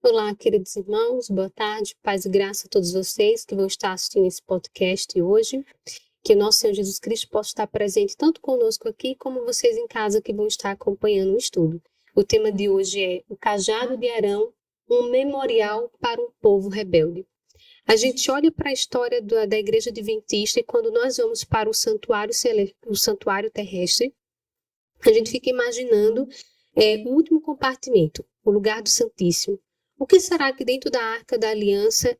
Olá, queridos irmãos, boa tarde, paz e graça a todos vocês que vão estar assistindo esse podcast hoje. Que o nosso Senhor Jesus Cristo possa estar presente tanto conosco aqui, como vocês em casa que vão estar acompanhando o estudo. O tema de hoje é o cajado de Arão, um memorial para um povo rebelde. A gente olha para a história da Igreja Adventista e quando nós vamos para o santuário terrestre, a gente fica imaginando o último compartimento, o lugar do Santíssimo. O que será que dentro da Arca da Aliança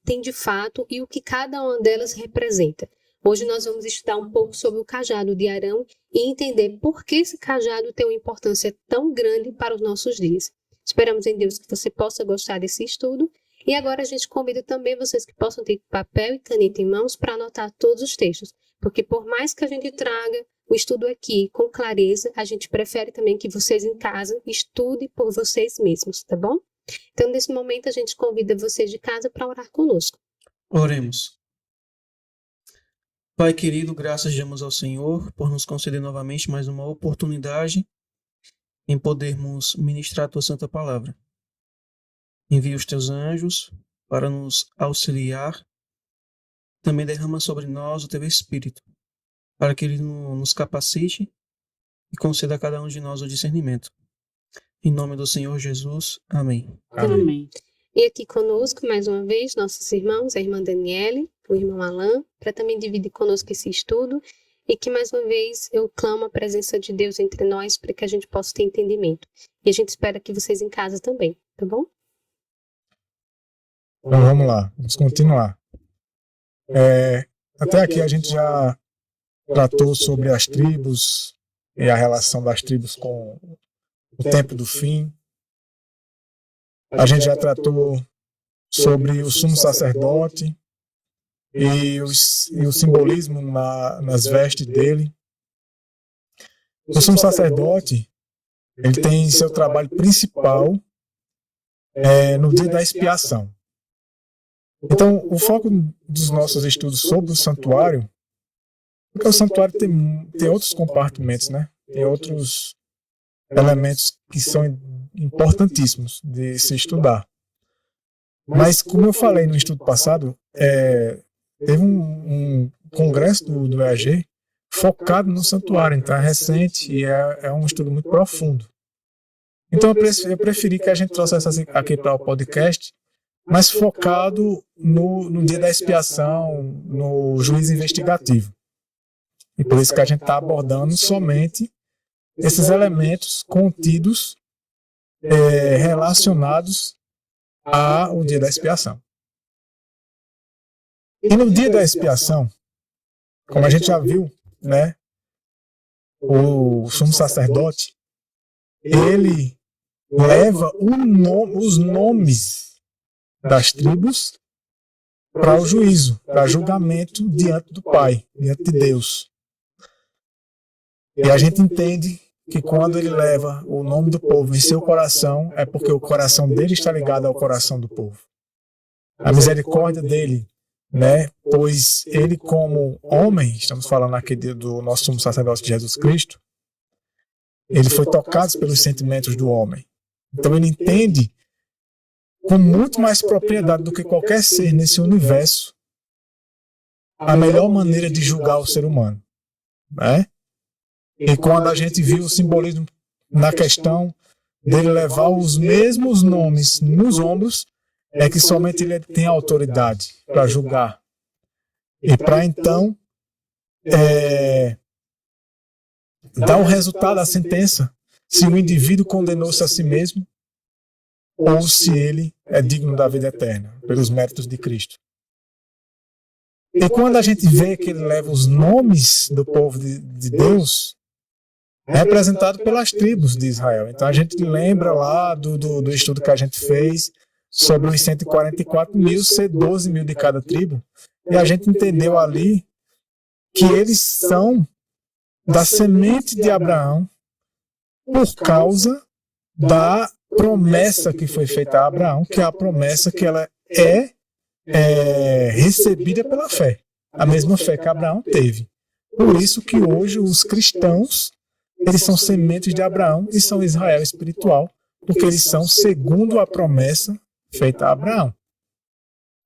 tem de fato e o que cada uma delas representa? Hoje nós vamos estudar um pouco sobre o cajado de Arão e entender por que esse cajado tem uma importância tão grande para os nossos dias. Esperamos em Deus que você possa gostar desse estudo. E agora a gente convida também vocês que possam ter papel e caneta em mãos para anotar todos os textos. Porque por mais que a gente traga o estudo aqui com clareza, a gente prefere também que vocês em casa estudem por vocês mesmos, tá bom? Então, nesse momento, a gente convida vocês de casa para orar conosco. Oremos. Pai querido, graças damos ao Senhor por nos conceder novamente mais uma oportunidade em podermos ministrar a Tua Santa Palavra. Envia os Teus anjos para nos auxiliar. Também derrama sobre nós o Teu Espírito, para que Ele nos capacite e conceda a cada um de nós o discernimento. Em nome do Senhor Jesus. Amém. Amém. E aqui conosco, mais uma vez, nossos irmãos, a irmã Daniele, o irmão Alain, para também dividir conosco esse estudo e que, mais uma vez, eu clamo a presença de Deus entre nós para que a gente possa ter entendimento. E a gente espera que vocês em casa também, tá bom? Então vamos lá, vamos continuar. Até aqui a gente já tratou sobre as tribos e a relação das tribos com o tempo do fim. A gente já tratou sobre o sumo sacerdote e o simbolismo nas vestes dele. O sumo sacerdote, ele tem seu trabalho principal no dia da expiação. Então, o foco dos nossos estudos sobre o santuário, porque o santuário tem outros compartimentos, né? Tem outros elementos que são importantíssimos de se estudar. Mas, como eu falei no estudo passado, teve um congresso do EAG focado no santuário, então é recente e é um estudo muito profundo. Então, eu preferi que a gente trouxesse aqui para o podcast, mas focado no dia da expiação, no juízo investigativo. E por isso que a gente está abordando somente esses elementos contidos relacionados ao dia da expiação. E no dia da expiação, como a gente já viu, né, o sumo sacerdote, ele leva os nomes das tribos para o juízo, para julgamento diante do Pai, diante de Deus. E a gente entende que quando ele leva o nome do povo em seu coração, é porque o coração dele está ligado ao coração do povo. A misericórdia dele, né? Pois ele como homem, estamos falando aqui do nosso sumo sacerdote Jesus Cristo, ele foi tocado pelos sentimentos do homem. Então ele entende com muito mais propriedade do que qualquer ser nesse universo a melhor maneira de julgar o ser humano, né? E quando a gente viu o simbolismo na questão dele levar os mesmos nomes nos ombros, é que somente ele tem autoridade para julgar. E para então dar o resultado da sentença, se o indivíduo condenou-se a si mesmo ou se ele é digno da vida eterna, pelos méritos de Cristo. E quando a gente vê que ele leva os nomes do povo de Deus, representado pelas tribos de Israel. Então a gente lembra lá do estudo que a gente fez sobre os 144 mil, ser 12 mil de cada tribo, e a gente entendeu ali que eles são da semente de Abraão por causa da promessa que foi feita a Abraão, que é a promessa que ela é recebida pela fé, a mesma fé que Abraão teve. Por isso que hoje os cristãos, eles são sementes de Abraão e são Israel espiritual, porque eles são segundo a promessa feita a Abraão.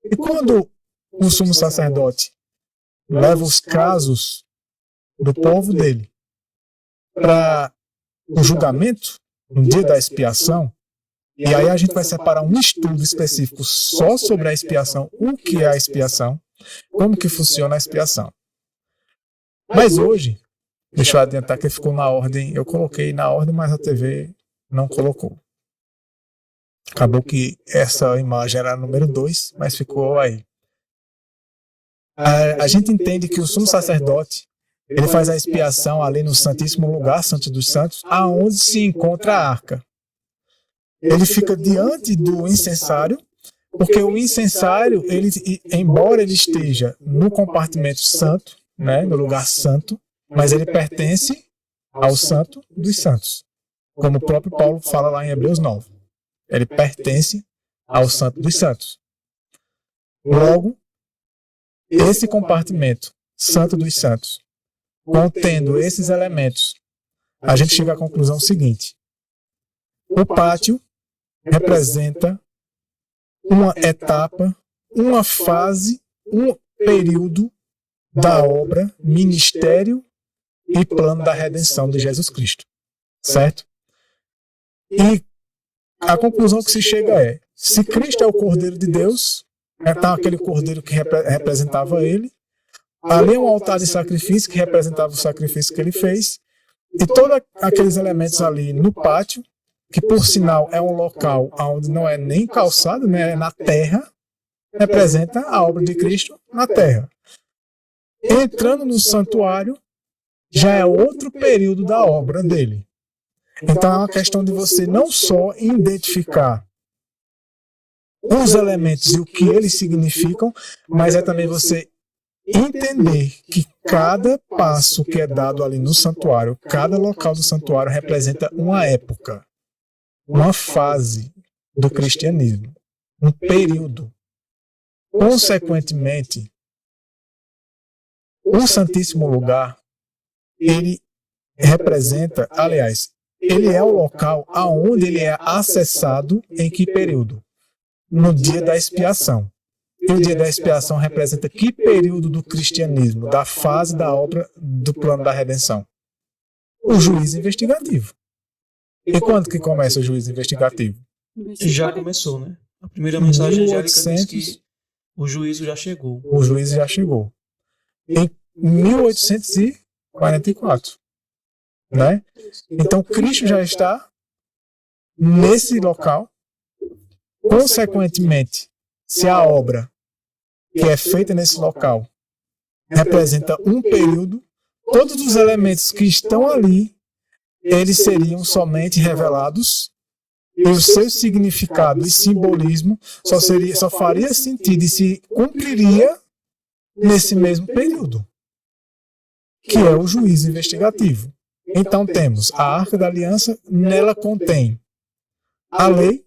E quando o sumo sacerdote leva os casos do povo dele para o julgamento, no dia da expiação, e aí a gente vai separar um estudo específico só sobre a expiação, o que é a expiação, como que funciona a expiação. Mas hoje, deixa eu adiantar que ficou na ordem, eu coloquei na ordem, mas a TV não colocou. Acabou que essa imagem era a número 2, mas ficou aí. A gente entende que o sumo sacerdote, ele faz a expiação ali no Santíssimo Lugar, Santo dos Santos, aonde se encontra a arca. Ele fica diante do incensário, porque o incensário, embora ele esteja no compartimento santo, né, no lugar santo, mas ele pertence ao Santo dos Santos, como o próprio Paulo fala lá em Hebreus 9. Ele pertence ao Santo dos Santos. Logo, esse compartimento, Santo dos Santos, contendo esses elementos, a gente chega à conclusão seguinte. O pátio representa uma etapa, uma fase, um período da obra, ministério e plano da redenção de Jesus Cristo. Certo? E a conclusão que se chega é, se Cristo é o Cordeiro de Deus, então aquele Cordeiro que representava ele, ali é um altar de sacrifício que representava o sacrifício que ele fez, e todos aqueles elementos ali no pátio, que por sinal é um local onde não é nem calçado, né, é na terra, representa a obra de Cristo na terra. Entrando no santuário, já é outro período da obra dele. Então é uma questão de você não só identificar os elementos e o que eles significam, mas é também você entender que cada passo que é dado ali no santuário, cada local do santuário representa uma época, uma fase do cristianismo, um período. Consequentemente, o Santíssimo Lugar, ele representa, aliás, ele é o local aonde ele é acessado em que período? No dia da expiação. E o dia da expiação representa que período do cristianismo, da fase da obra do plano da redenção? O juízo investigativo. E quando que começa o juízo investigativo? Já começou, né? A primeira mensagem angélica diz que o juízo já chegou. O juízo já chegou. Em 1844. Né? Então Cristo já está nesse local. Consequentemente, se a obra que é feita nesse local representa um período, todos os elementos que estão ali, eles seriam somente revelados e o seu significado e simbolismo só faria sentido e se cumpriria nesse mesmo período, que é o juízo investigativo. Então temos a Arca da Aliança, nela contém a lei.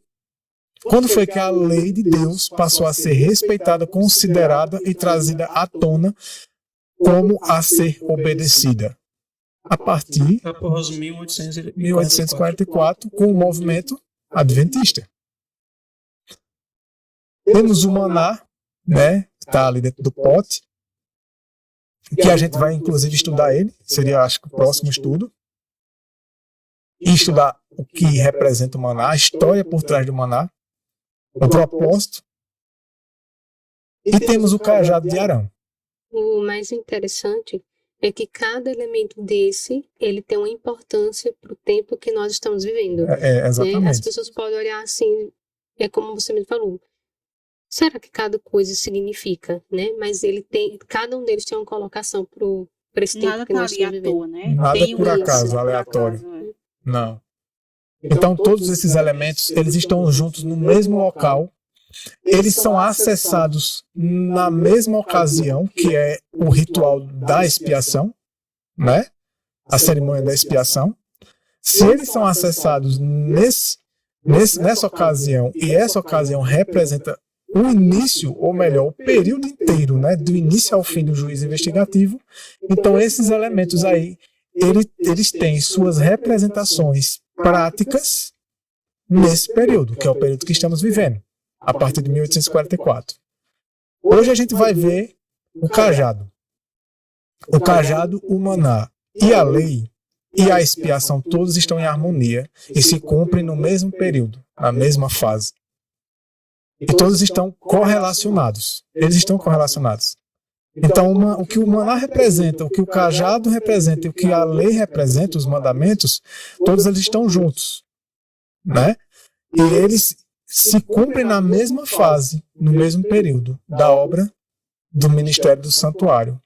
Quando foi que a lei de Deus passou a ser respeitada, considerada e trazida à tona como a ser obedecida? A partir após de 1844, com o movimento adventista. Temos o maná, né, que está ali dentro do pote, que a gente vai inclusive estudar ele, seria acho que o próximo estudo, e estudar o que representa o maná, a história por trás do maná, o propósito, e temos o cajado de Arão. O mais interessante é que cada elemento desse, ele tem uma importância para o tempo que nós estamos vivendo. Exatamente. Né? As pessoas podem olhar assim, é como você me falou, será que cada coisa significa, né? Mas cada um deles tem uma colocação para esse tempo que nós estamos vivendo. Né? Nada por acaso, aleatório. Não. Então todos esses elementos, eles estão juntos no mesmo local, eles são acessados na mesma ocasião, que é o ritual da expiação, né? A cerimônia da expiação. Se eles são acessados nessa ocasião, e essa ocasião representa o início, ou melhor, o período inteiro, né? Do início ao fim do juízo investigativo, então esses elementos aí, eles têm suas representações práticas nesse período, que é o período que estamos vivendo. a partir de 1844. Hoje a gente vai ver o cajado. O cajado, o maná e a lei e a expiação todos estão em harmonia e se cumprem no mesmo período, na mesma fase. E todos estão correlacionados. Eles estão correlacionados. Então, o que o maná representa, o que o cajado representa e o que a lei representa, os mandamentos, todos eles estão juntos, né? E eles se cumprem na mesma fase, no mesmo período da obra do ministério do santuário.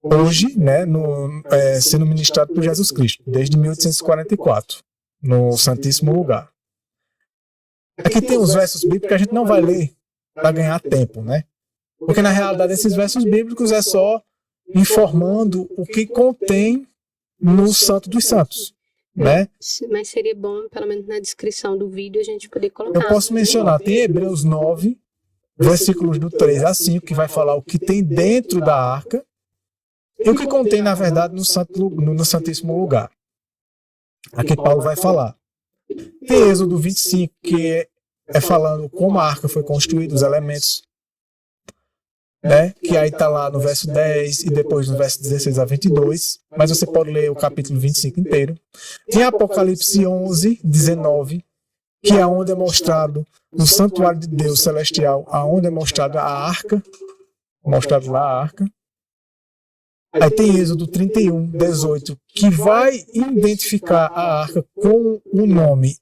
Hoje, né, sendo ministrado por Jesus Cristo, desde 1844, no Santíssimo Lugar. Aqui tem os versos bíblicos que a gente não vai ler para ganhar tempo, né? Porque na realidade esses versos bíblicos é só informando o que contém no Santo dos Santos, né? Mas seria bom, pelo menos na descrição do vídeo, a gente poder colocar. Eu posso mencionar, tem Hebreus 9, versículos do 3 a 5, que vai falar o que tem dentro da arca e o que contém, na verdade, no Santíssimo Lugar. Aqui Paulo vai falar. Tem Êxodo 25, que é falando como a arca foi construída, os elementos, né? Que aí está lá no verso 10 e depois no verso 16 a 22, mas você pode ler o capítulo 25 inteiro. Tem Apocalipse 11, 19, que é onde é mostrado o santuário de Deus celestial, aonde é mostrada a arca, mostrado lá a arca. Aí tem Êxodo 31, 18, que vai identificar a arca com o nome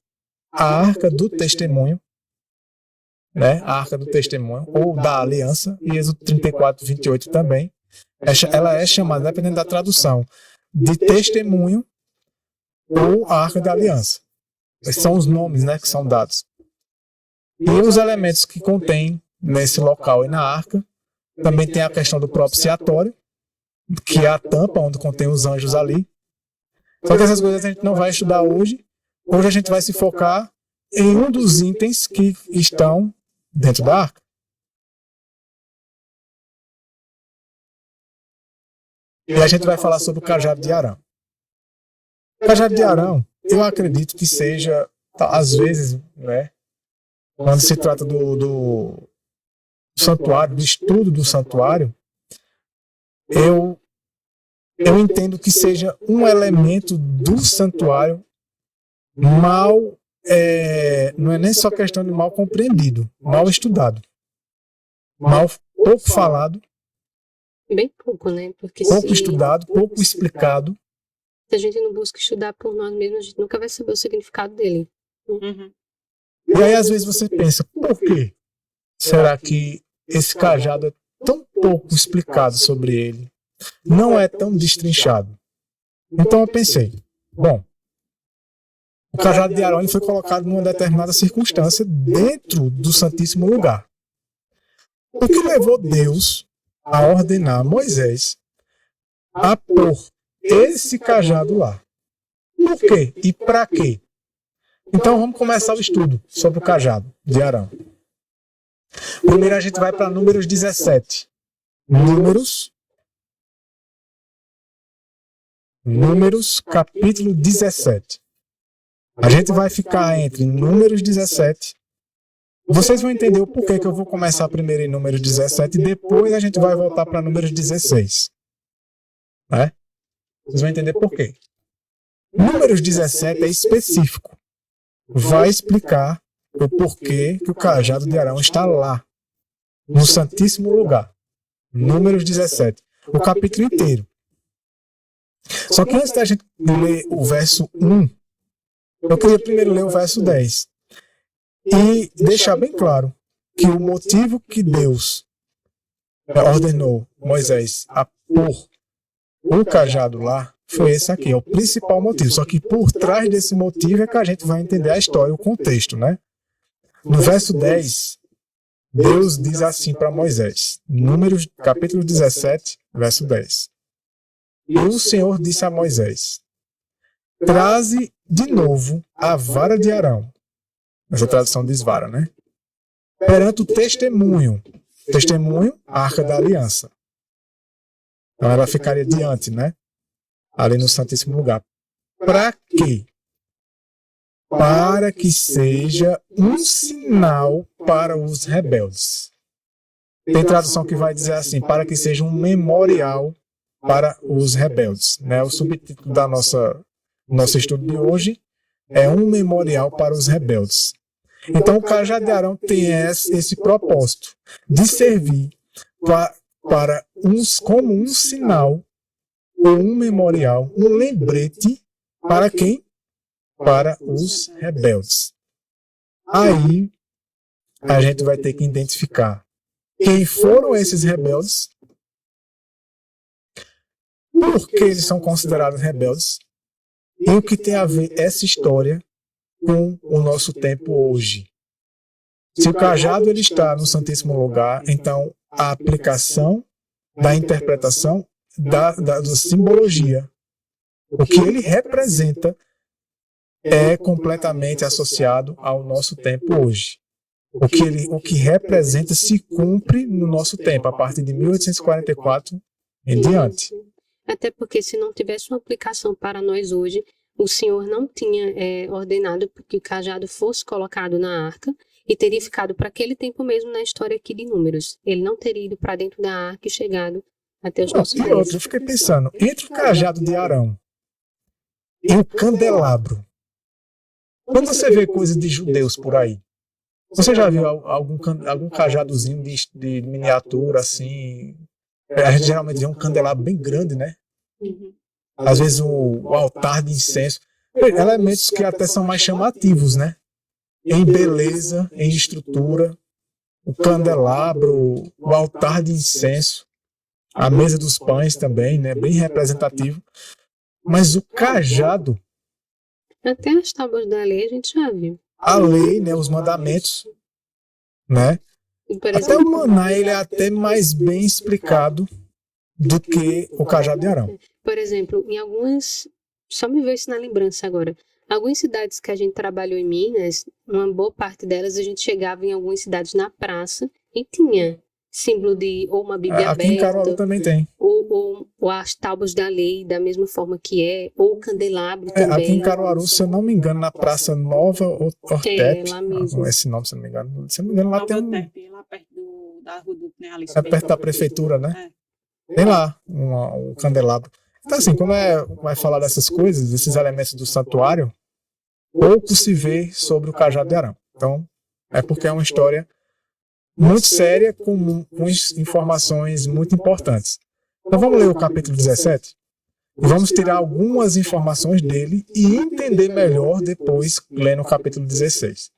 a Arca do Testemunho, né? A Arca do Testemunho, ou da Aliança, e Êxodo 34, 28 também. Ela é chamada, dependendo da tradução, de Testemunho ou a Arca da Aliança. Esses são os nomes, né, que são dados. E os elementos que contém nesse local e na arca, também tem a questão do propiciatório, que é a tampa onde contém os anjos ali. Só que essas coisas a gente não vai estudar hoje. Hoje a gente vai se focar em um dos itens que estão dentro da arca. E a gente vai falar sobre o cajado de Arão. O cajado de Arão, eu acredito que seja, às vezes, né, quando se trata do santuário, do estudo do santuário, eu entendo que seja um elemento do santuário mal, não é nem só questão de mal compreendido, mal estudado, pouco falado, bem pouco, né? Porque pouco estudado, pouco explicado. Se a gente não busca estudar por nós mesmos, a gente nunca vai saber o significado dele. E aí às vezes você pensa, por quê? Será que esse cajado é tão pouco explicado sobre ele? Não é tão destrinchado. Então eu pensei, bom, o cajado de Arão ele foi colocado numa determinada circunstância dentro do Santíssimo Lugar. O que levou Deus a ordenar Moisés a pôr esse cajado lá? Por quê? E para quê? Então vamos começar o estudo sobre o cajado de Arão. Primeiro a gente vai para Números 17. Números, capítulo 17. A gente vai ficar entre Números 17. Vocês vão entender o porquê que eu vou começar primeiro em Números 17 e depois a gente vai voltar para Números 16. Né? Vocês vão entender por quê. Números 17 é específico. Vai explicar o porquê que o cajado de Arão está lá, no Santíssimo Lugar. Números 17. O capítulo inteiro. Só que antes da gente ler o verso 1, eu queria primeiro ler o verso 10. E deixar bem claro que o motivo que Deus ordenou Moisés a pôr o cajado lá foi esse aqui, é o principal motivo. Só que por trás desse motivo é que a gente vai entender a história, o contexto, né? No verso 10, Deus diz assim para Moisés, Números capítulo 17, verso 10. E o Senhor disse a Moisés, traze de novo a vara de Arão. Essa tradução diz vara, né? Perante o testemunho. Testemunho, a arca da aliança. Então ela ficaria diante, né? Ali no Santíssimo Lugar. Para quê? para que seja um sinal para os rebeldes. Tem tradução que vai dizer assim, para que seja um memorial para os rebeldes. Né? O subtítulo da nosso estudo de hoje é um memorial para os rebeldes. Então, o cajado de Arão tem esse propósito de servir como um sinal ou um memorial, um lembrete para quem? Para os rebeldes. Aí, a gente vai ter que identificar quem foram esses rebeldes, por que eles são considerados rebeldes e o que tem a ver essa história com o nosso tempo hoje. Se o cajado ele está no Santíssimo Lugar, então a aplicação da interpretação da simbologia, o que ele representa, é completamente associado ao nosso tempo hoje. O que representa se cumpre no nosso tempo, a partir de 1844 em diante. Até porque se não tivesse uma aplicação para nós hoje, o Senhor não tinha ordenado que o cajado fosse colocado na arca e teria ficado para aquele tempo mesmo na história aqui de Números. Ele não teria ido para dentro da arca e chegado até os nossos dias. E outro, eu fiquei pensando, entre o cajado de Arão e o candelabro, quando você vê coisas de judeus por aí, você já viu algum cajadozinho de miniatura, assim? A gente geralmente vê um candelabro bem grande, né? Uhum. Às vezes o altar de incenso. Elementos que até são mais chamativos, né? Em beleza, em estrutura. O candelabro, o altar de incenso. A mesa dos pães também, né? Bem representativo. Mas o cajado... Até as tábuas da lei a gente já viu. A lei, né, os mandamentos, né? Por Até o maná, ele é até mais bem explicado do que o cajado de Arão. Por exemplo, em algumas... Só me veio isso na lembrança agora. Algumas cidades que a gente trabalhou em Minas, uma boa parte delas, a gente chegava em algumas cidades na praça e tinha símbolo de ou uma Bíblia Aqui em Caruaru aberta, também tem. ou as tábuas da lei, da mesma forma que ou o candelabro também. Aqui em Caruaru, se eu não me engano, na Praça Nova Hortep, lá mesmo. esse nome, se eu não me engano. Se eu não me engano, lá tem lá perto da rua do é perto da prefeitura, né? Tem lá um candelabro. Então, assim, quando vai falar dessas coisas, desses elementos do santuário, pouco se vê sobre o cajado de Arão. Então, é porque é uma história muito séria, com informações muito importantes. Então, vamos ler o capítulo 17? E vamos tirar algumas informações dele e entender melhor depois, lendo o capítulo 16.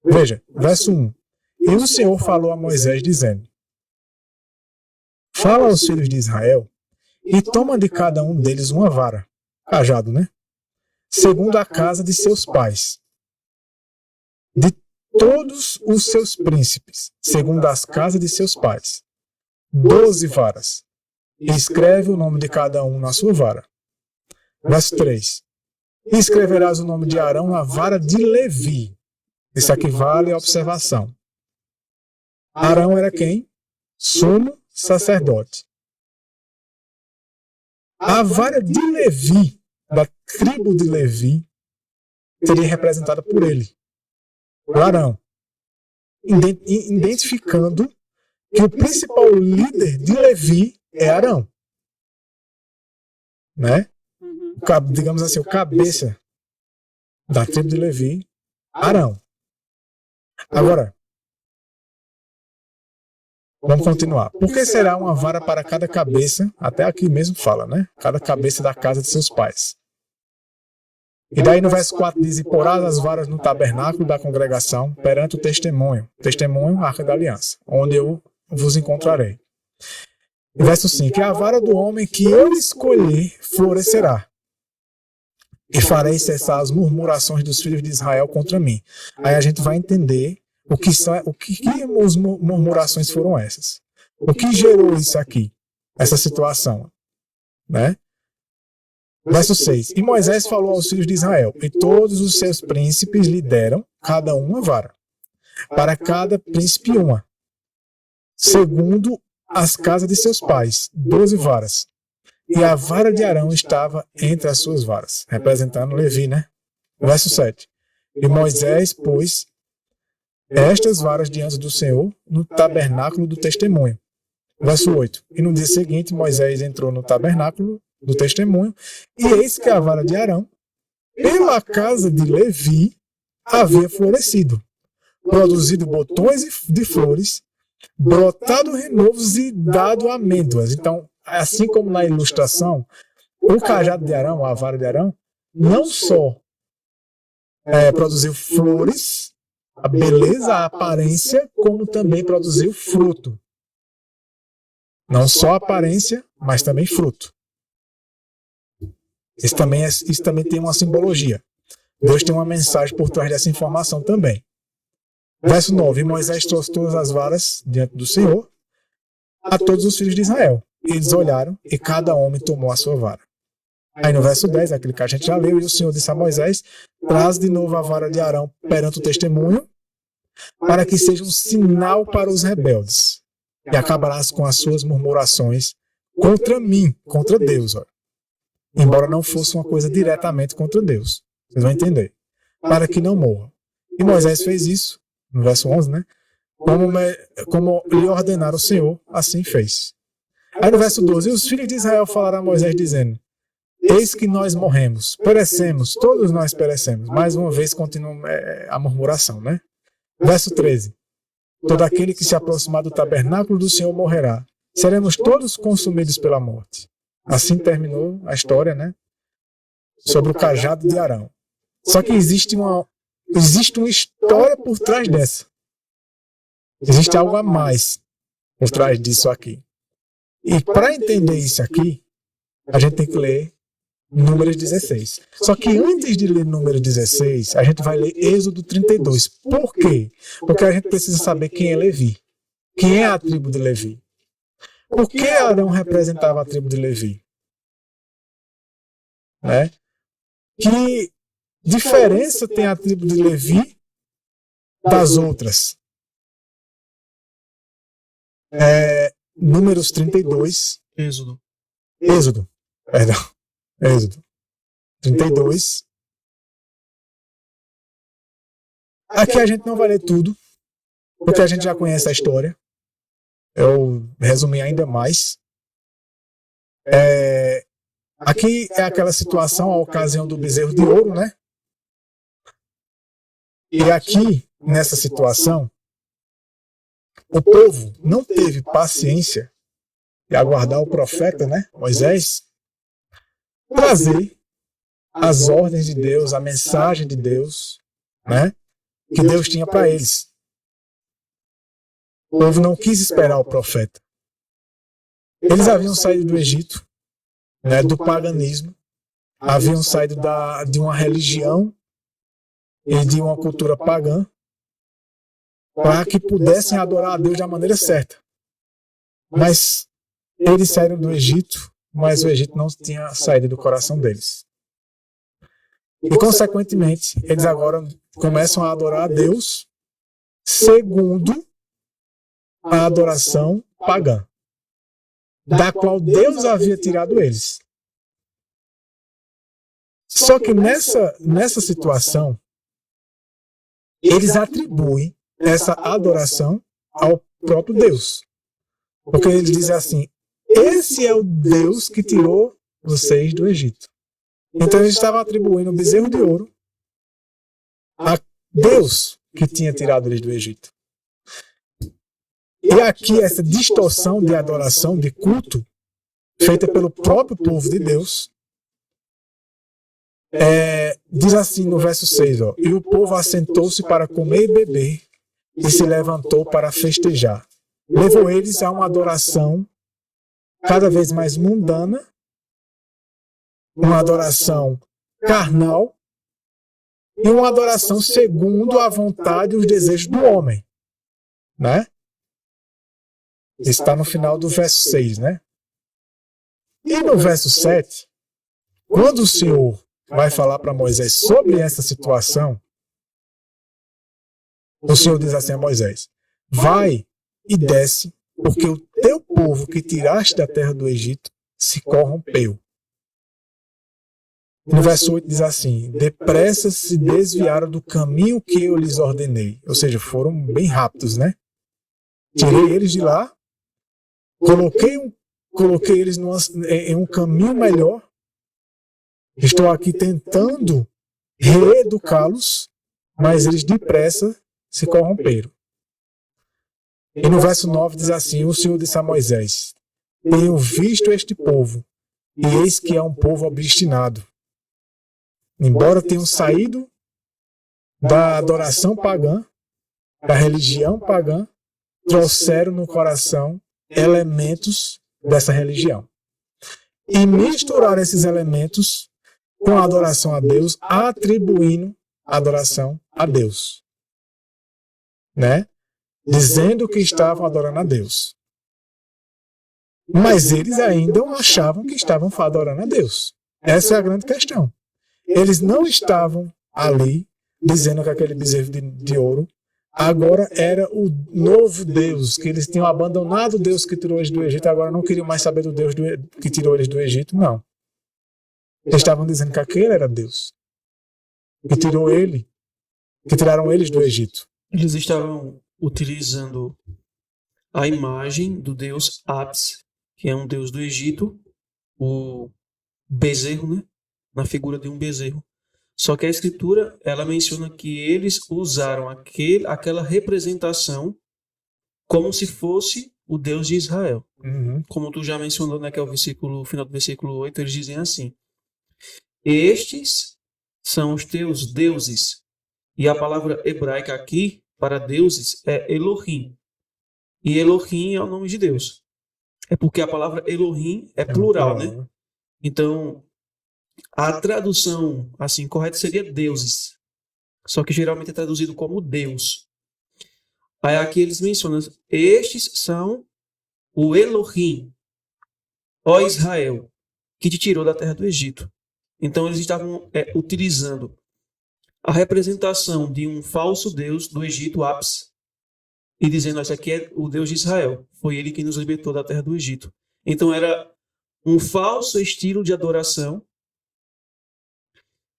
Veja, verso 1. E o Senhor falou a Moisés, dizendo: Fala aos filhos de Israel e toma de cada um deles uma vara, cajado, né? Segundo a casa de seus pais, de todos os seus príncipes, segundo as casas de seus pais, 12 varas. E escreve o nome de cada um na sua vara. Verso 3. E escreverás o nome de Arão na vara de Levi. Isso aqui vale a observação. Arão era quem? Sumo sacerdote. A vara de Levi, da tribo de Levi, seria representada por ele, por Arão, identificando que o principal líder de Levi é Arão, né? Digamos assim, o cabeça da tribo de Levi, Arão. Agora, vamos continuar. Por que será uma vara para cada cabeça? Até aqui mesmo fala, né? Cada cabeça da casa de seus pais. E daí no verso 4 diz: E porás as varas no tabernáculo da congregação perante o testemunho. Testemunho, arca da aliança, onde eu vos encontrarei. E verso 5: E a vara do homem que eu escolher florescerá. E farei cessar as murmurações dos filhos de Israel contra mim. Aí a gente vai entender o que as murmurações foram essas. O que gerou isso aqui, essa situação, né? Verso 6. E Moisés falou aos filhos de Israel, e todos os seus príncipes lhe deram, cada um uma vara, para cada príncipe uma, segundo as casas de seus pais, 12 varas. E a vara de Arão estava entre as suas varas, representando Levi, né? Verso 7. E Moisés pôs estas varas diante do Senhor no tabernáculo do testemunho. Verso 8. E no dia seguinte, Moisés entrou no tabernáculo do testemunho, e eis que a vara de Arão, pela casa de Levi, havia florescido, produzido botões de flores, brotado renovos e dado amêndoas. Então, assim como na ilustração, o cajado de Arão, a vara de Arão, não só produziu flores, a beleza, a aparência, como também produziu fruto. Não só aparência, mas também fruto. Isso também tem uma simbologia. Deus tem uma mensagem por trás dessa informação também. Verso 9. E Moisés trouxe todas as varas diante do Senhor a todos os filhos de Israel. Eles olharam e cada homem tomou a sua vara. Aí no verso 10, aquele que a gente já leu, e o Senhor disse a Moisés: traz de novo a vara de Arão perante o testemunho, para que seja um sinal para os rebeldes, e acabarás com as suas murmurações contra mim, contra Deus. Olha. Embora não fosse uma coisa diretamente contra Deus. Vocês vão entender. Para que não morra. E Moisés fez isso, no verso 11, né? Como lhe ordenara o Senhor, assim fez. Aí no verso 12, e os filhos de Israel falaram a Moisés, dizendo: eis que nós morremos, perecemos, todos nós perecemos. Mais uma vez continua a murmuração, né? Verso 13. Todo aquele que se aproximar do tabernáculo do Senhor morrerá. Seremos todos consumidos pela morte. Assim terminou a história, né? Sobre o cajado de Arão. Só que existe uma história por trás dessa. Existe algo a mais por trás disso aqui. E para entender isso aqui, a gente tem que ler Números 16. Só que antes de ler Números 16, a gente vai ler Êxodo 32. Por quê? Porque a gente precisa saber quem é Levi. Quem é a tribo de Levi? Por que Arão representava a tribo de Levi? Né? Que diferença tem a tribo de Levi das outras? Números 32. Êxodo. Êxodo 32. Aqui a gente não vai ler tudo, porque a gente já conhece a história. Eu resumi ainda mais. Aqui é aquela situação, a ocasião do bezerro de ouro, né? E aqui, nessa situação, o povo não teve paciência de aguardar o profeta, né, Moisés, trazer as ordens de Deus, a mensagem de Deus, né, que Deus tinha para eles. O povo não quis esperar o profeta. Eles haviam saído do Egito, né, do paganismo, haviam saído de uma religião e de uma cultura pagã, para que pudessem adorar a Deus da maneira certa. Mas eles saíram do Egito, mas o Egito não tinha saído do coração deles. E, consequentemente, eles agora começam a adorar a Deus segundo a adoração pagã, da qual Deus havia tirado eles. Só que nessa situação, eles atribuem essa adoração ao próprio Deus. Porque eles dizem assim: esse é o Deus que tirou vocês do Egito. Então eles estavam atribuindo o bezerro de ouro a Deus que tinha tirado eles do Egito. E aqui essa distorção de adoração, de culto, feita pelo próprio povo de Deus, diz assim no verso 6, ó, e o povo assentou-se para comer e beber, e se levantou para festejar. Levou eles a uma adoração cada vez mais mundana, uma adoração carnal, e uma adoração segundo a vontade e os desejos do homem. Né? Está no final do verso 6, né? E no verso 7, quando o Senhor vai falar para Moisés sobre essa situação, o Senhor diz assim a Moisés: vai e desce, porque o teu povo que tiraste da terra do Egito se corrompeu. No verso 8 diz assim: depressa se desviaram do caminho que eu lhes ordenei. Ou seja, foram bem rápidos, né? Tirei eles de lá, coloquei eles em um caminho melhor. Estou aqui tentando reeducá-los, mas eles depressa se corromperam. E no verso 9 diz assim: o Senhor disse a Moisés: tenho visto este povo, e eis que é um povo obstinado. Embora tenham saído da adoração pagã, da religião pagã, trouxeram no coração elementos dessa religião. E misturaram esses elementos com a adoração a Deus, atribuindo a adoração a Deus. Né? Dizendo que estavam adorando a Deus. Mas eles ainda achavam que estavam adorando a Deus. Essa é a grande questão. Eles não estavam ali dizendo que aquele bezerro de ouro agora era o novo Deus, que eles tinham abandonado o Deus que tirou eles do Egito, agora não queriam mais saber do Deus que tirou eles do Egito, não. Eles estavam dizendo que aquele era Deus, que tiraram eles do Egito. Eles estavam utilizando a imagem do deus Apis, que é um deus do Egito, o bezerro, né? Na figura de um bezerro. Só que a Escritura, ela menciona que eles usaram aquela representação como se fosse o Deus de Israel. Uhum. Como tu já mencionou, né, que é o final do versículo 8, eles dizem assim: estes são os teus deuses. E a palavra hebraica aqui, para deuses, é Elohim. E Elohim é o nome de Deus. É porque a palavra Elohim é plural, né? Então, a tradução assim correta seria deuses. Só que geralmente é traduzido como Deus. Aí aqui eles mencionam: estes são o Elohim, ó Israel, que te tirou da terra do Egito. Então eles estavam utilizando a representação de um falso deus do Egito, Apis, e dizendo: esse aqui é o Deus de Israel. Foi ele que nos libertou da terra do Egito. Então era um falso estilo de adoração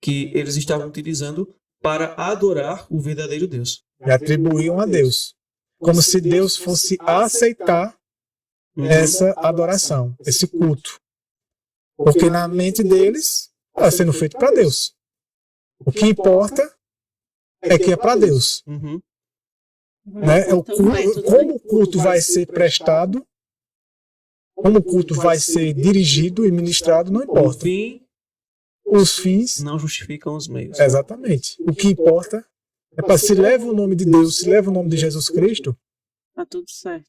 que eles estavam utilizando para adorar o verdadeiro Deus. E atribuíam a Deus. Como se Deus fosse aceitar essa adoração, esse culto. Porque na mente deles está sendo feito para Deus. O que importa é que é para Deus. Uhum. Né? Como o culto vai ser prestado, como o culto vai ser dirigido e ministrado, não importa. Os fins não justificam os meios. Exatamente. O que importa é para se leva o nome de Deus, se leva o nome de Jesus Cristo. Tá tudo certo.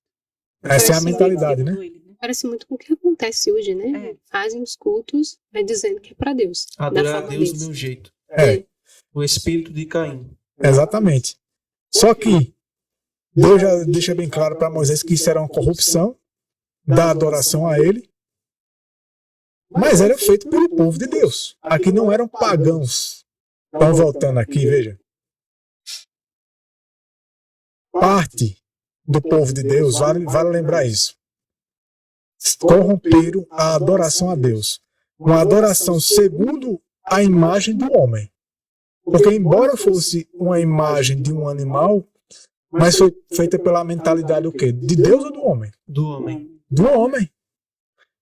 Essa é a mentalidade, né? Parece muito com o que acontece hoje, né? Fazem os cultos, vai dizendo que é para Deus. Adorar a Deus do meu jeito. O espírito de Caim. Exatamente. Só que Deus já deixa bem claro para Moisés que isso era uma corrupção da adoração a ele, mas era feito pelo povo de Deus. Aqui não eram pagãos. Estão voltando aqui, veja. Parte do povo de Deus, vale lembrar isso, corromperam a adoração a Deus. Uma adoração segundo a imagem do homem. Porque embora fosse uma imagem de um animal, mas foi feita pela mentalidade do quê? De Deus ou do homem? Do homem. Do homem.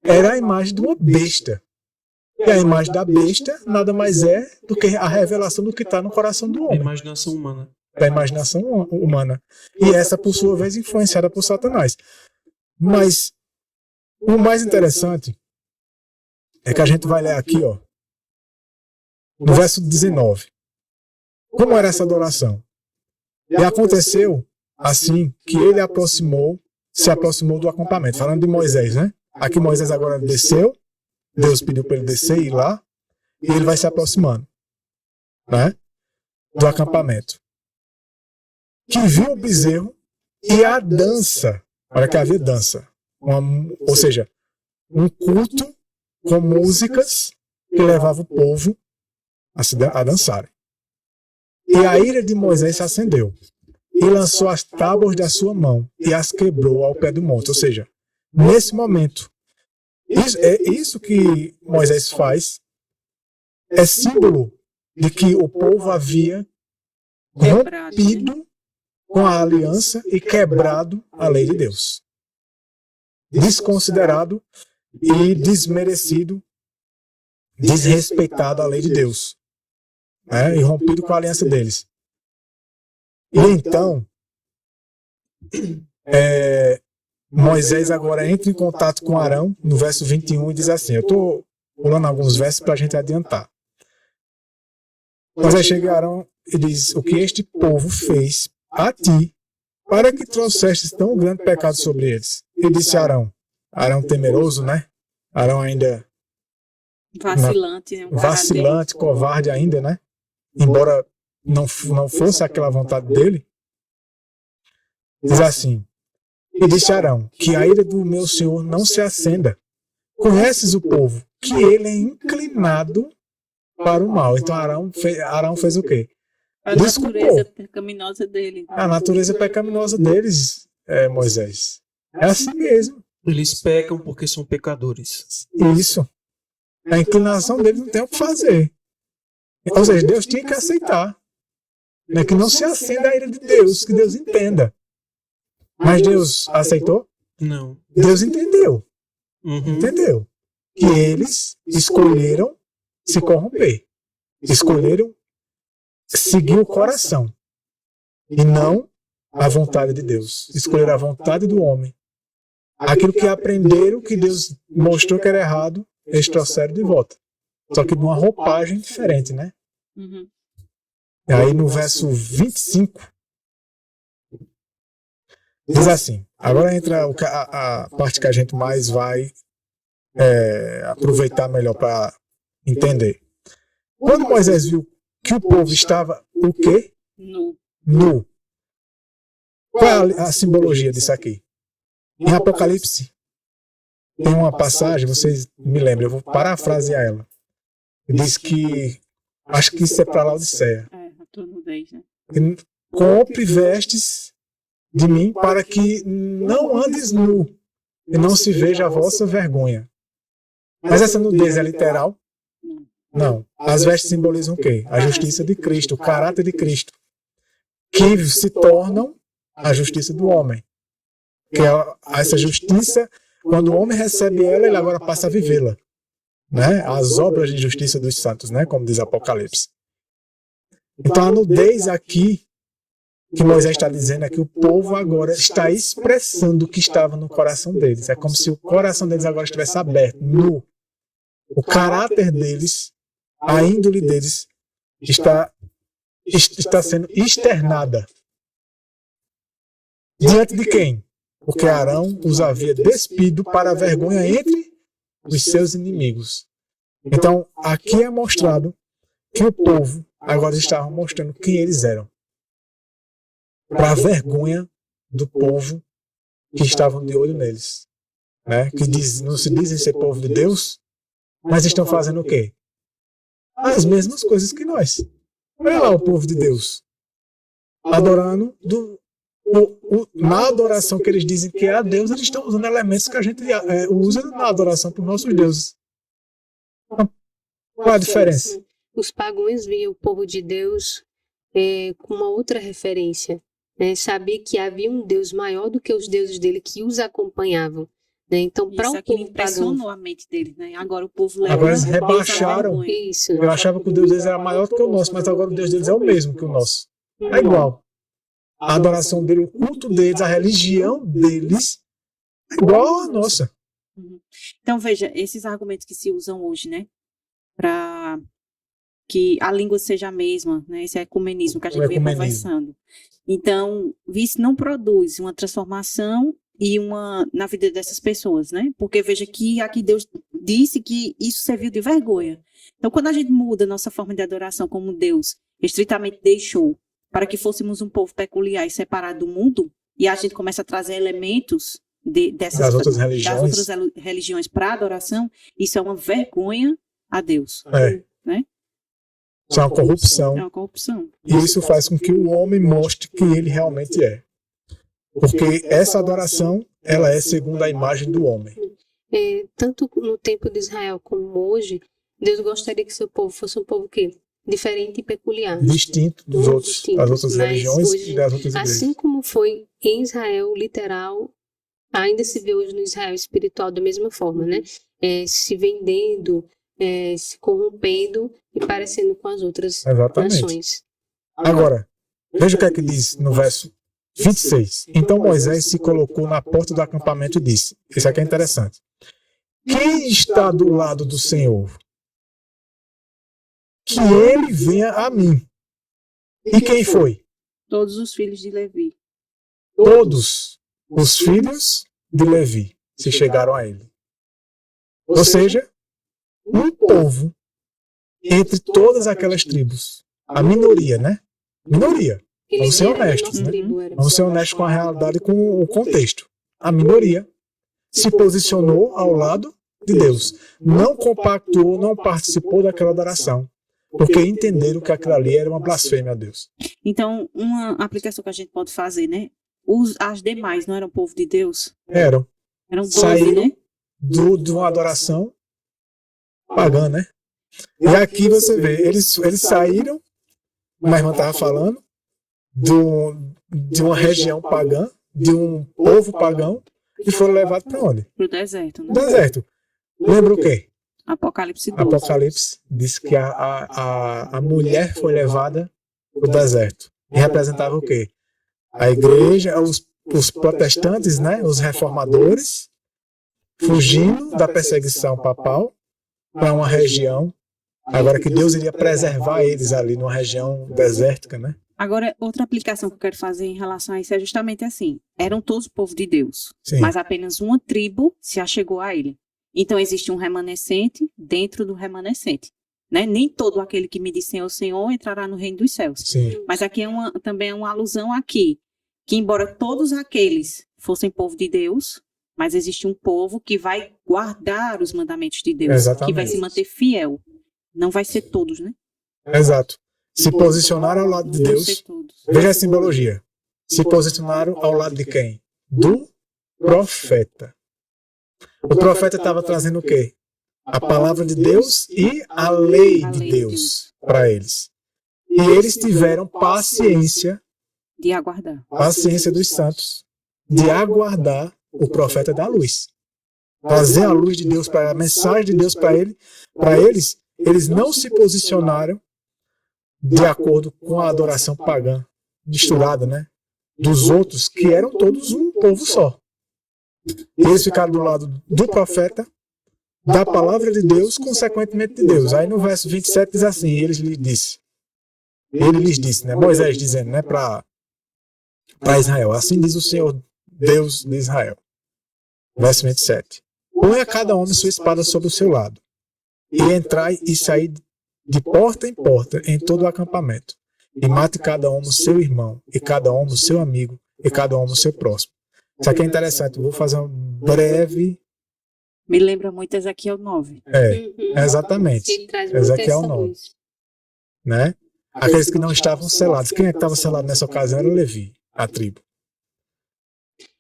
Era a imagem de uma besta. E a imagem da besta nada mais é do que a revelação do que está no coração do A homem. imaginação humana. Da imaginação humana. E essa, por sua vez, influenciada por Satanás. Mas o mais interessante é que a gente vai ler aqui, ó, no verso 19. Como era essa adoração? E aconteceu assim que ele se aproximou do acampamento. Falando de Moisés, né? Aqui Moisés agora desceu, Deus pediu para ele descer e ir lá, e ele vai se aproximando, né? Do acampamento. Que viu o bezerro e a dança. Olha que havia dança. Ou seja, um culto com músicas que levava o povo a dançarem. E a ira de Moisés se acendeu, e lançou as tábuas da sua mão, e as quebrou ao pé do monte. Ou seja, nesse momento, isso que Moisés faz é símbolo de que o povo havia Quebrado, né? rompido com a aliança e quebrado a lei de Deus. Desconsiderado e desmerecido, desrespeitado a lei de Deus, né? E rompido com a aliança deles. E então, Moisés agora entra em contato com Arão, no verso 21, e diz assim, eu estou pulando alguns versos para a gente adiantar. Moisés chega a Arão e diz, o que este povo fez a ti, para que trouxestes tão grande pecado sobre eles? E disse Arão temeroso, né? Arão ainda Vacilante, né? vacilante, covarde ainda, né? Embora não fosse aquela vontade dele. Diz assim, e disse Arão, que a ira do meu Senhor não se acenda. Conheces o povo, que ele é inclinado para o mal. Então Arão fez o quê? A natureza pecaminosa dele. A natureza pecaminosa deles, Moisés. É assim mesmo. Eles pecam porque são pecadores. Isso. A inclinação deles não tem o que fazer. Ou seja, Deus tinha que aceitar. Né? Que não se acenda a ira de Deus, que Deus entenda. Mas Deus aceitou? Não. Deus entendeu. Uhum. Entendeu? Que eles escolheram se corromper. Escolheram seguir o coração. E não a vontade de Deus. Escolheram a vontade do homem. Aquilo que aprenderam, que Deus mostrou que era errado, eles trouxeram de volta. Só que de uma roupagem diferente, né? Uhum. E aí no verso 25, diz assim, agora entra a parte que a gente mais vai aproveitar melhor para entender. Quando Moisés viu que o povo estava o quê? Nu. Qual é a simbologia disso aqui? Em Apocalipse, tem uma passagem, vocês me lembram, eu vou parafrasear ela. Diz que, acho que isso é para Laodiceia. A tua nudez, né? Compre vestes de mim para que não andes nu e não se veja a vossa vergonha. Mas essa nudez é literal? Não. As vestes simbolizam o quê? A justiça de Cristo, o caráter de Cristo, que se tornam a justiça do homem. Que é essa justiça, quando o homem recebe ela, ele agora passa a vivê-la. Né? As obras de justiça dos santos, né? Como diz Apocalipse. Então a nudez aqui, que Moisés está dizendo, é que o povo agora está expressando o que estava no coração deles. É como se o coração deles agora estivesse aberto, nu. O caráter deles, a índole deles, está sendo externada. Diante de quem? Porque Arão os havia despido para a vergonha entre os seus inimigos. Então, aqui é mostrado que o povo agora estava mostrando quem eles eram. Para a vergonha do povo que estavam de olho neles. Né? Que não se dizem ser povo de Deus, mas estão fazendo o quê? As mesmas coisas que nós. Olha lá o povo de Deus. Adorando na adoração que eles dizem que é a Deus, eles estão usando elementos que a gente usa na adoração para os nossos deuses. Então, qual a diferença? Os pagãos viam o povo de Deus com uma outra referência. Sabia que havia um Deus maior do que os deuses dele que os acompanhavam. Né? Então, para o povo impressionou a mente deles, né? Agora o povo leva. Agora eles rebaixaram. Isso. Eu achava que o Deus deles era maior do que o nosso, mas agora o Deus deles é o mesmo que o nosso. É igual. A adoração dele, o culto deles, a religião deles é igual à nossa. Então, veja, esses argumentos que se usam hoje, né? Para que a língua seja a mesma, né? Esse ecumenismo que a gente vem conversando. Então, isso não produz uma transformação na vida dessas pessoas, né? Porque veja que aqui Deus disse que isso serviu de vergonha. Então, quando a gente muda nossa forma de adoração como Deus estritamente deixou para que fôssemos um povo peculiar e separado do mundo, e a gente começa a trazer elementos das outras religiões para a adoração, isso é uma vergonha a Deus. Né? Isso é uma corrupção. É uma corrupção. E isso faz com que o homem mostre quem ele realmente é. Porque essa adoração, ela é segundo a imagem do homem. Tanto no tempo de Israel como hoje, Deus gostaria que seu povo fosse um povo que diferente e peculiar. Distinto dos Muito outros, distinto. das outras Mas religiões hoje, e das outras igrejas. assim como foi em Israel literal, ainda se vê hoje no Israel espiritual da mesma forma, né? Se vendendo, se corrompendo e parecendo com as outras Exatamente. nações. Agora, veja o que é que diz no verso 26. Então Moisés se colocou na porta do acampamento e disse, isso aqui é interessante, quem está do lado do Senhor? Que ele venha a mim. E quem foi? Todos os filhos de Levi. Todos os filhos de Levi se chegaram a ele. Ou seja, um povo entre todas aquelas tribos. A minoria, né? Minoria. Vamos ser honestos, né? Vamos ser honestos com a realidade e com o contexto. A minoria se posicionou ao lado de Deus. Não compactuou, não participou daquela adoração. Porque entenderam que aquilo ali era uma blasfêmia a Deus. Então, uma aplicação que a gente pode fazer, né? As demais não eram povo de Deus? Eram. Eram 12, Saíram né? de uma adoração pagã, né? E aqui você vê, eles saíram, como a irmã estava falando, de uma região pagã, de um povo pagão, e foram levados para onde? Para o deserto, né? No deserto. Lembra o quê? Apocalipse 12. Apocalipse diz que a mulher foi levada para o deserto. E representava o quê? A igreja, os protestantes, né? Os reformadores, fugindo da perseguição papal para uma região, agora que Deus iria preservar eles ali numa região desértica, né? Agora, outra aplicação que eu quero fazer em relação a isso é justamente assim. Eram todos o povo de Deus, Sim. mas apenas uma tribo se achegou a ele. Então, existe um remanescente dentro do remanescente. Né? Nem todo aquele que me diz Senhor, Senhor entrará no reino dos céus. Sim. Mas aqui também é uma alusão aqui, que embora todos aqueles fossem povo de Deus, mas existe um povo que vai guardar os mandamentos de Deus, Exatamente. que vai se manter fiel. Não vai ser todos, né? Exato. Se posicionaram ao lado de Não Deus. ser todos. Veja a simbologia. Se posicionaram ao lado de quem? Do profeta. O profeta estava trazendo o quê? A palavra de Deus e a lei de Deus para eles. E eles tiveram paciência, De aguardar. paciência dos santos, de aguardar o profeta da luz. Trazer a luz de Deus para a mensagem de Deus para eles, eles não se posicionaram de acordo com a adoração pagã, misturada, né? Dos outros, que eram todos um povo só. Eles ficaram do lado do profeta, da palavra de Deus, consequentemente de Deus. Aí no verso 27 diz assim, ele lhes disse, né? Moisés dizendo, né, para Israel, assim diz o Senhor Deus de Israel. Verso 27. Ponha cada homem sua espada sobre o seu lado, e entrai e saí de porta em porta em todo o acampamento, e mate cada homem o seu irmão, e cada homem o seu amigo, e cada homem o seu próximo. Isso aqui é interessante, eu vou fazer um breve... Me lembra muito Ezequiel 9. Exatamente. Ele traz muito Ezequiel essa 9. luz. Né? Aqueles que não estavam selados. Quem é que estava selado nessa ocasião era Levi, a tribo.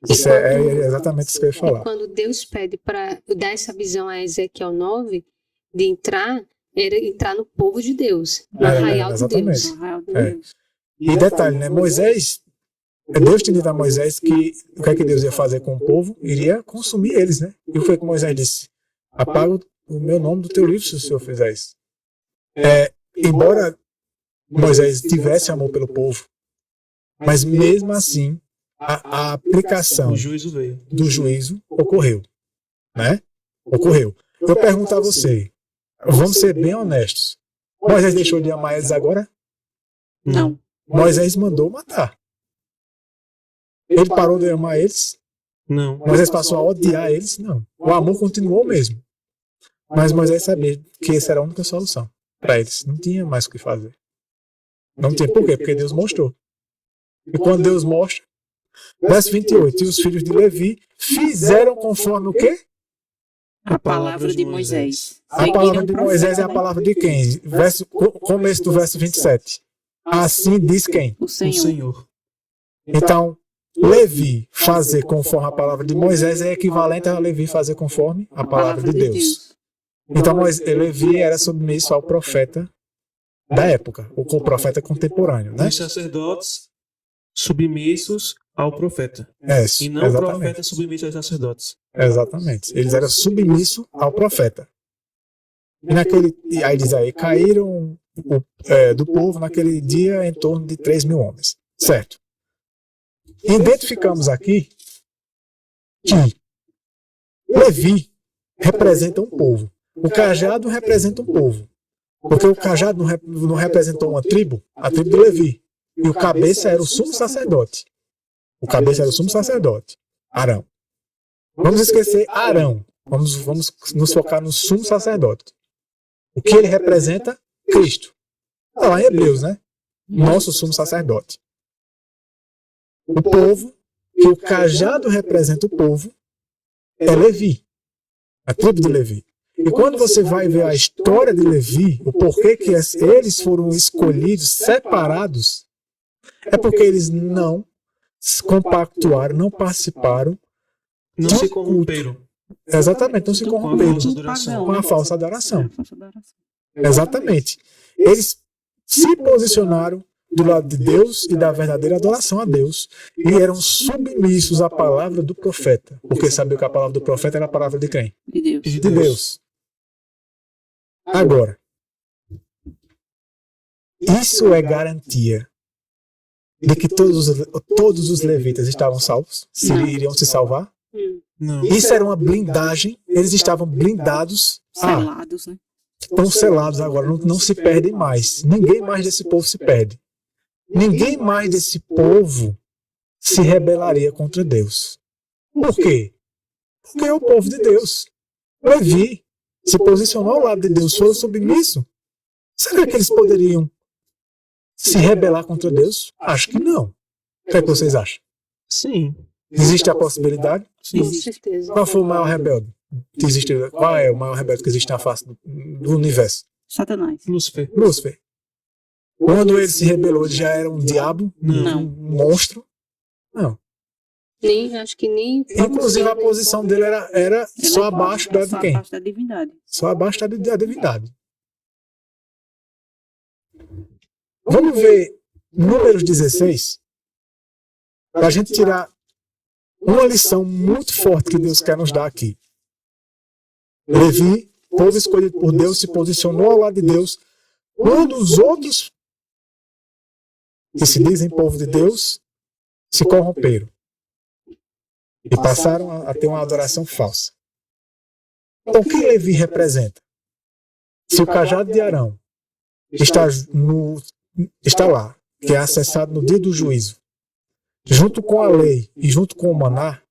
Isso é exatamente isso que eu ia falar. Quando Deus pede para dar essa visão a Ezequiel 9, de entrar, era entrar no povo de Deus, no arraial de exatamente. Deus. Arraial de É. Deus. E detalhe, né? Deus tinha dito a Moisés que o que é que Deus ia fazer com o povo? Iria consumir eles, né? E foi o que Moisés disse: apaga o meu nome do teu livro se o Senhor fizer isso. Embora Moisés tivesse amor pelo povo, mas mesmo assim, a aplicação O juízo veio. do juízo ocorreu, né? Ocorreu. Eu pergunto a você, vamos ser bem honestos. Moisés deixou de amar eles agora? Não. Moisés mandou matar. Ele parou de amar eles? Não. Moisés passou a odiar eles? Não. O amor continuou mesmo. Mas Moisés sabia que essa era a única solução para eles. Não tinha mais o que fazer. Não tinha. Por quê? Porque Deus mostrou. E quando Deus mostra, verso 28, e os filhos de Levi fizeram conforme o quê? A palavra de Moisés. A palavra de Moisés é a palavra de quem? Começo do verso 27. Assim diz quem? O O Senhor. Senhor. Então, Levi fazer conforme a palavra de Moisés é equivalente a Levi fazer conforme a palavra de Deus. Então Levi era submisso ao profeta da época, ou com o profeta contemporâneo, né? Os sacerdotes submissos ao profeta. E não o Exatamente. profeta submisso aos sacerdotes. Exatamente. Eles eram submissos ao profeta. E aí diz aí, caíram do povo naquele dia em torno de 3.000 homens. Certo. Identificamos aqui que Levi representa um povo. O cajado representa um povo. Porque o cajado não representou uma tribo, a tribo de Levi. E o cabeça era o sumo sacerdote. O cabeça era o sumo sacerdote, Arão. Vamos esquecer Arão. Vamos nos focar no sumo sacerdote. O que ele representa? Cristo. Está lá em Hebreus, né? Nosso sumo sacerdote. O povo, que o cajado representa o povo, é Levi. A tribo de Levi. E quando você vai ver a história de Levi, o porquê que eles foram escolhidos, separados, é porque eles não se compactuaram, não participaram. Não se corromperam. Exatamente, não se corromperam com a falsa adoração. Exatamente. Eles se posicionaram do lado de Deus e da verdadeira adoração a Deus e eram submissos à palavra do profeta. Porque sabia que a palavra do profeta era a palavra de quem? De Deus. De Deus. Agora, isso é garantia de que todos os levitas estavam salvos? Se iriam se salvar? Não. Isso era uma blindagem, eles estavam blindados. Selados, né? Estão selados agora, não se perdem mais. Ninguém mais desse povo se perde. Ninguém mais desse povo se rebelaria contra Deus. Por quê? Porque é o povo de Deus. Levi se posicionou ao lado de Deus, foi submisso. Será que eles poderiam se rebelar contra Deus? Acho que não. O que é que vocês acham? Sim. Existe a possibilidade? Sim. Com certeza. Qual foi o maior rebelde? Qual é o maior rebelde que existe na face do universo? Satanás. Lúcifer. Lúcifer. Quando ele se rebelou, ele já era um diabo? Não. Um monstro? Não. Acho que nem. Inclusive a posição dele era só abaixo da de quem? Abaixo da divindade. Só abaixo da divindade. Vamos ver Números 16, para a gente tirar uma lição muito forte que Deus quer nos dar aqui. Levi, povo escolhido por Deus, se posicionou ao lado de Deus, quando os outros que se dizem povo de Deus se corromperam e passaram a ter uma adoração falsa. Então, o que Levi representa? Se o cajado de Arão está lá, que é acessado no dia do juízo, junto com a lei e junto com o maná,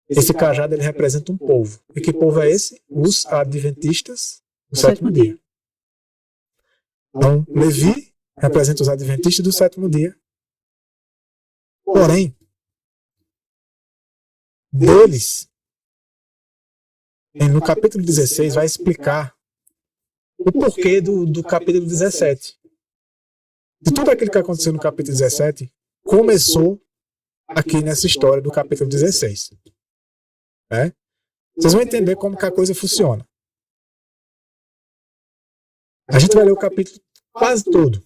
esse cajado ele representa um povo. E que povo é esse? Os adventistas do sétimo dia. Então, Levi representa os adventistas do sétimo dia. Porém, deles, no capítulo 16, vai explicar o porquê do capítulo 17. De tudo aquilo que aconteceu no capítulo 17, começou aqui nessa história do capítulo 16. Vocês vão entender como que a coisa funciona. A gente vai ler o capítulo quase todo.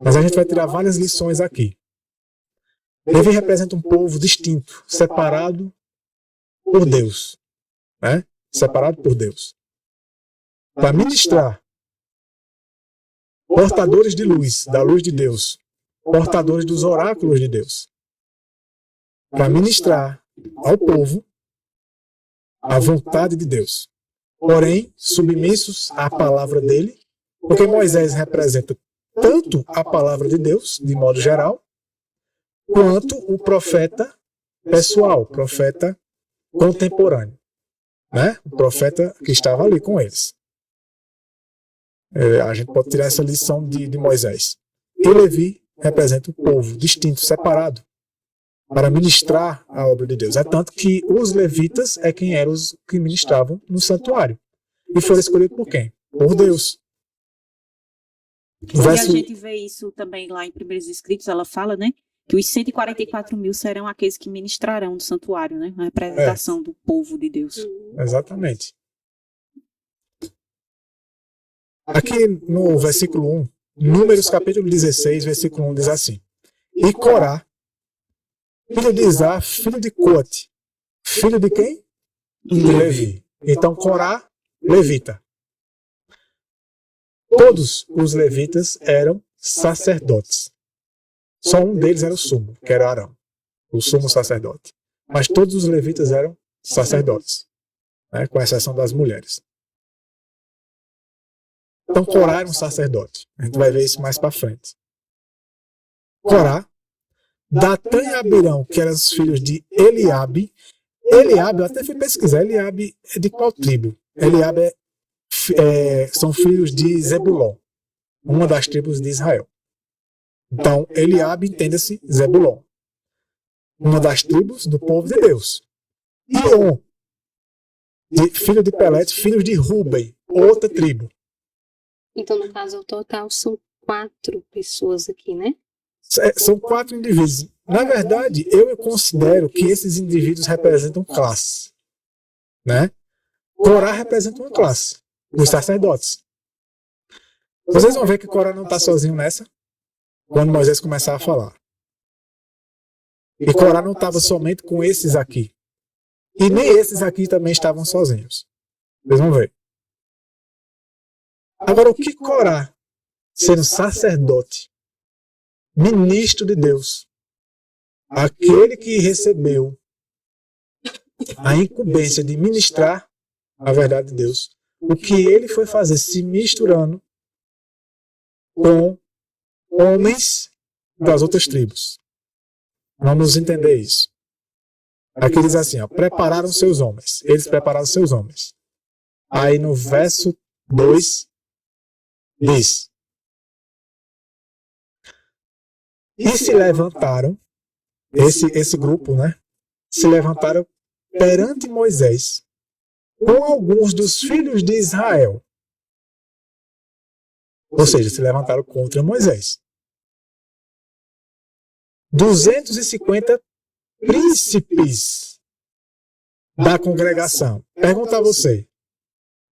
Mas a gente vai tirar várias lições aqui. Levi representa um povo distinto, separado por Deus. Separado por Deus. Para ministrar, portadores de luz, da luz de Deus, portadores dos oráculos de Deus, para ministrar ao povo a vontade de Deus, porém submissos à palavra dele, porque Moisés representa tanto a palavra de Deus, de modo geral, quanto o profeta pessoal, profeta contemporâneo, o profeta que estava ali com eles. A gente pode tirar essa lição de Moisés. E Levi representa o povo distinto, separado, para ministrar a obra de Deus. É tanto que os levitas é quem eram os que ministravam no santuário. E foram escolhidos por quem? Por Deus. E a gente vê isso também lá em Primeiros Escritos, ela fala, que os 144.000 serão aqueles que ministrarão no santuário, a representação do povo de Deus. Exatamente. Aqui no versículo 1, Números capítulo 16, versículo 1 diz assim: E Corá, filho de Isá, filho de Coate, filho de quem? De Levi. Então Corá, levita. Todos os levitas eram sacerdotes. Só um deles era o sumo, que era Arão, o sumo sacerdote. Mas todos os levitas eram sacerdotes, né, com exceção das mulheres. Então Corá era um sacerdote. A gente vai ver isso mais para frente. Corá, Datã e Abirão, que eram os filhos de Eliabe. Eliabe, eu até fui pesquisar, Eliabe é de qual tribo? Eliabe são filhos de Zebulon, uma das tribos de Israel. Então, Eliabe, entenda-se, Zebulon, uma das tribos do povo de Deus. E On, filho de Pelete, filhos de Ruben, outra tribo. Então, no caso, ao total, são 4 pessoas aqui, né? São 4 indivíduos. Na verdade, eu considero que esses indivíduos representam classe, né? Corá representa uma classe, os sacerdotes. Vocês vão ver que Corá não está sozinho nessa, quando Moisés começar a falar. E Corá não estava somente com esses aqui. E nem esses aqui também estavam sozinhos. Vocês vão ver. Agora, o que Corá, sendo sacerdote, ministro de Deus, aquele que recebeu a incumbência de ministrar a verdade de Deus, o que ele foi fazer se misturando com homens das outras tribos. Vamos entender isso. Aqui diz assim, ó, prepararam seus homens. Eles prepararam seus homens. Aí no verso 2 diz: E se levantaram, esse grupo, né? Se levantaram perante Moisés com alguns dos filhos de Israel. Ou seja, se levantaram contra Moisés. 250 príncipes da congregação. Pergunta a você: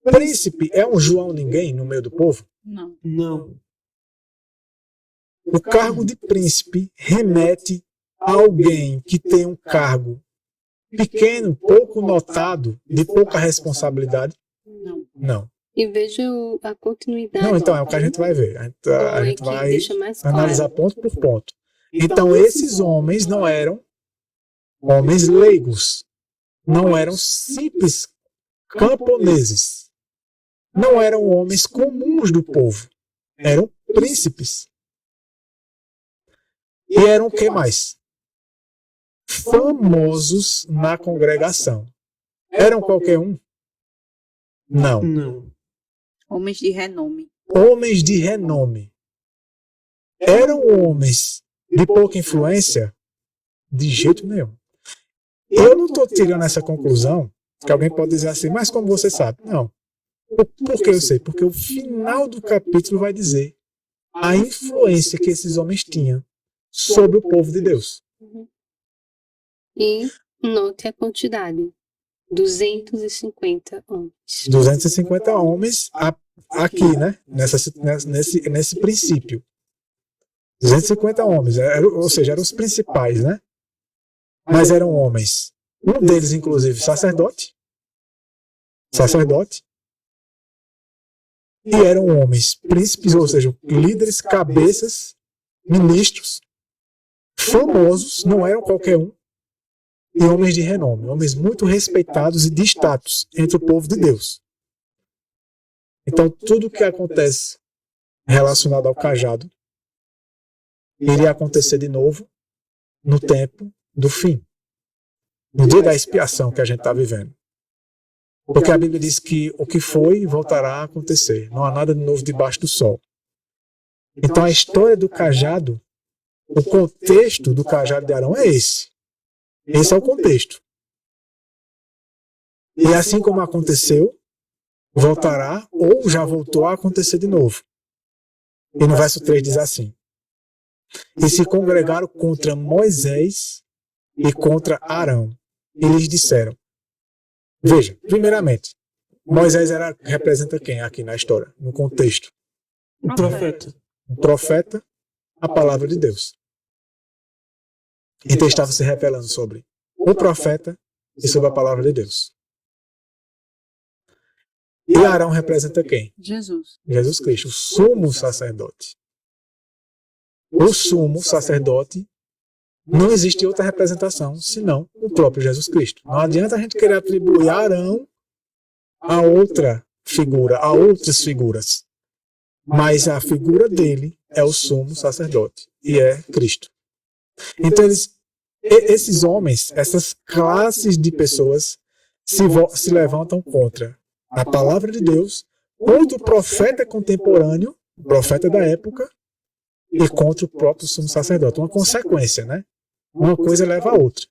príncipe é um João ninguém no meio do povo? Não. Não. O cargo de príncipe remete a alguém que tem um cargo pequeno, pouco notado, de pouca responsabilidade? Não. Não. E veja a continuidade. Não, então é o que a gente vai ver. A gente que vai deixa mais claro. analisar ponto por ponto. Então esses homens não eram homens leigos, não eram simples camponeses, não eram homens comuns do povo, eram príncipes. E eram o que mais? Famosos na congregação. Eram qualquer um? Não. Não. Homens de renome. Homens de renome. Eram homens de pouca influência? De jeito nenhum. Eu não estou tirando essa conclusão, que alguém pode dizer assim, mas como você sabe? Não. Por que eu sei? Porque o final do capítulo vai dizer a influência que esses homens tinham sobre o povo de Deus. E note a quantidade. 250 homens. 250 homens aqui, né? Nesse princípio. 250 homens, ou seja, eram os principais, né? Mas eram homens. Um deles, inclusive, sacerdote. E eram homens príncipes, ou seja, líderes, cabeças, ministros, famosos, não eram qualquer um, e homens de renome, homens muito respeitados e de status entre o povo de Deus. Então, tudo o que acontece relacionado ao cajado iria acontecer de novo no tempo do fim, no dia da expiação que a gente está vivendo. Porque a Bíblia diz que o que foi voltará a acontecer. Não há nada de novo debaixo do sol. Então a história do cajado, o contexto do cajado de Arão é esse. Esse é o contexto. E assim como aconteceu, voltará ou já voltou a acontecer de novo. E no verso 3 diz assim: E se congregaram contra Moisés e contra Arão. E lhes disseram. Veja, primeiramente, Moisés representa quem aqui na história, no contexto? O profeta. Um profeta, a palavra de Deus. Então estava se revelando sobre o profeta e sobre a palavra de Deus. E Arão representa quem? Jesus. Jesus Cristo, o sumo sacerdote. O sumo sacerdote, não existe outra representação senão o próprio Jesus Cristo. Não adianta a gente querer atribuir Arão a outra figura, a outras figuras. Mas a figura dele é o sumo sacerdote e é Cristo. Então esses homens, essas classes de pessoas se levantam contra a palavra de Deus, contra o profeta contemporâneo, o profeta da época, e contra o próprio sumo sacerdote. Uma consequência, né? Uma coisa leva a outra.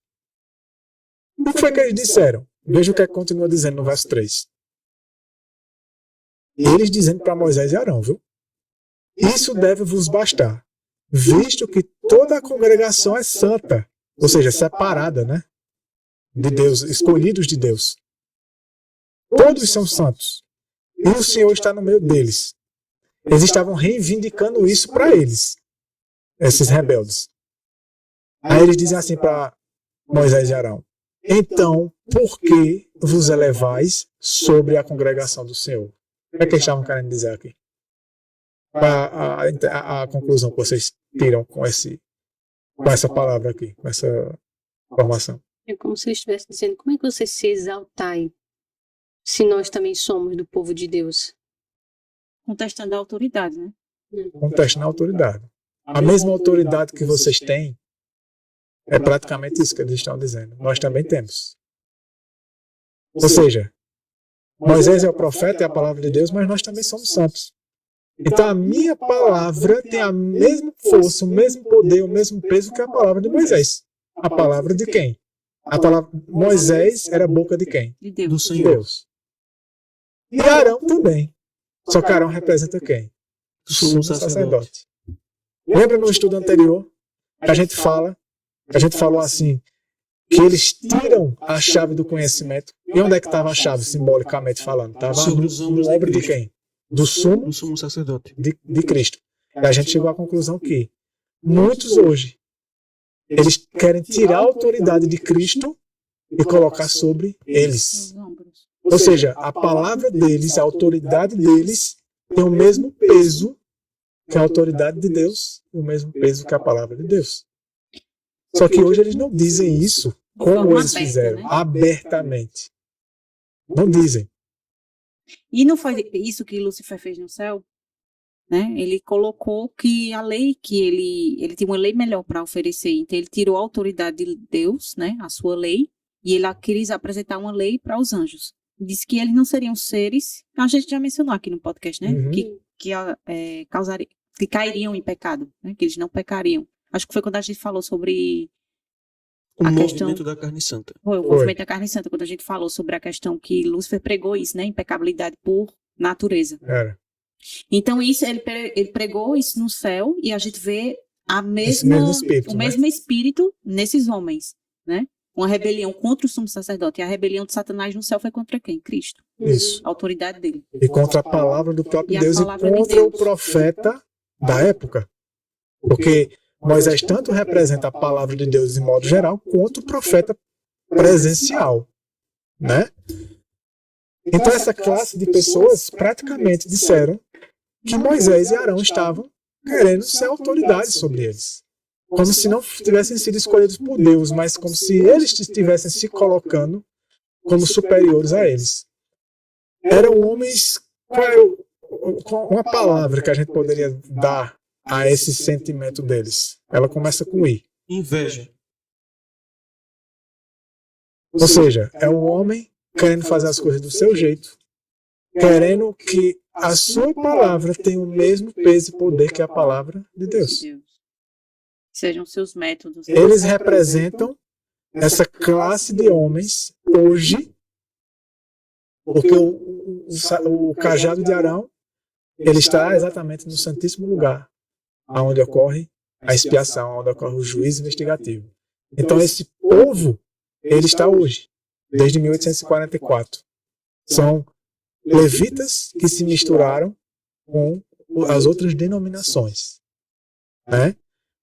O que foi que eles disseram? Veja o que continua dizendo no verso 3. Eles dizendo para Moisés e Arão, viu? Isso deve vos bastar, visto que toda a congregação é santa, ou seja, separada, né? De Deus, escolhidos de Deus. Todos são santos. E o Senhor está no meio deles. Eles estavam reivindicando isso para eles, esses rebeldes. Aí eles dizem assim para Moisés e Arão: então, por que vos elevais sobre a congregação do Senhor? O que é que eles estavam querendo dizer aqui? A conclusão que vocês tiram com essa palavra aqui, com essa informação. É como se eu estivesse dizendo, como é que vocês se exaltai se nós também somos do povo de Deus? Contestando a autoridade, né? Contestando a autoridade. A mesma autoridade que vocês têm é praticamente isso que eles estão dizendo. Nós também temos. Ou seja, Moisés é o profeta, é a palavra de Deus, mas nós também somos santos. Então a minha palavra tem a mesma força, o mesmo poder, o mesmo peso que a palavra de Moisés. A palavra de quem? A palavra Moisés era a boca de quem? De Deus. Do De Senhor. Deus. E Arão também. Só que Arão representa quem? Do sumo sacerdote. Lembra no estudo anterior que a gente falou assim, que eles tiram a chave do conhecimento. E onde é que estava a chave, simbolicamente falando? Estava Sobre os ombros no de ombro de Cristo. quem? Do sumo Do sumo sacerdote. de Cristo. E a gente chegou à conclusão que muitos hoje, eles querem tirar a autoridade de Cristo e colocar sobre eles. Os ombros. Ou seja, a palavra deles, a autoridade deles, tem o mesmo peso que a autoridade de Deus, o mesmo peso que a palavra de Deus. Só que hoje eles não dizem isso como forma eles aberta, fizeram, né? abertamente. Não dizem. E não foi isso que Lúcifer fez no céu? Né? Ele colocou que a lei que ele tinha uma lei melhor para oferecer, então ele tirou a autoridade de Deus, né, a sua lei, e ele quis apresentar uma lei para os anjos. Disse que eles não seriam seres, a gente já mencionou aqui no podcast, né, Uhum. que cairiam em pecado, né, que eles não pecariam. Acho que foi quando a gente falou sobre O a movimento questão- da carne santa. o movimento da carne santa, quando a gente falou sobre a questão que Lúcifer pregou isso, né, impecabilidade por natureza. Era. Então, isso ele pregou isso no céu e a gente vê Esse mesmo espírito, o né? mesmo espírito nesses homens, né? Uma rebelião contra o sumo sacerdote. E a rebelião de Satanás no céu foi contra quem? Cristo. Isso. A autoridade dele. E contra a palavra do próprio E a Deus e palavra de contra o Deus. profeta da época. Porque Moisés tanto representa a palavra de Deus de modo geral, quanto o profeta presencial, né? Então essa classe de pessoas praticamente disseram que Moisés e Arão estavam querendo ser autoridade sobre eles. Como se não tivessem sido escolhidos por Deus, mas como se eles estivessem se colocando como superiores a eles. Eram homens... Qual uma palavra que a gente poderia dar a esse sentimento deles? Ela começa com I. Inveja. Ou seja, é um homem querendo fazer as coisas do seu jeito, querendo que a sua palavra tenha o mesmo peso e poder que a palavra de Deus. Sejam seus métodos. Eles representam essa classe de homens hoje, porque o cajado de Arão, ele está exatamente no santíssimo lugar, onde ocorre a expiação, onde ocorre o juízo investigativo. Então esse povo, ele está hoje, desde 1844. São levitas que se misturaram com as outras denominações, né?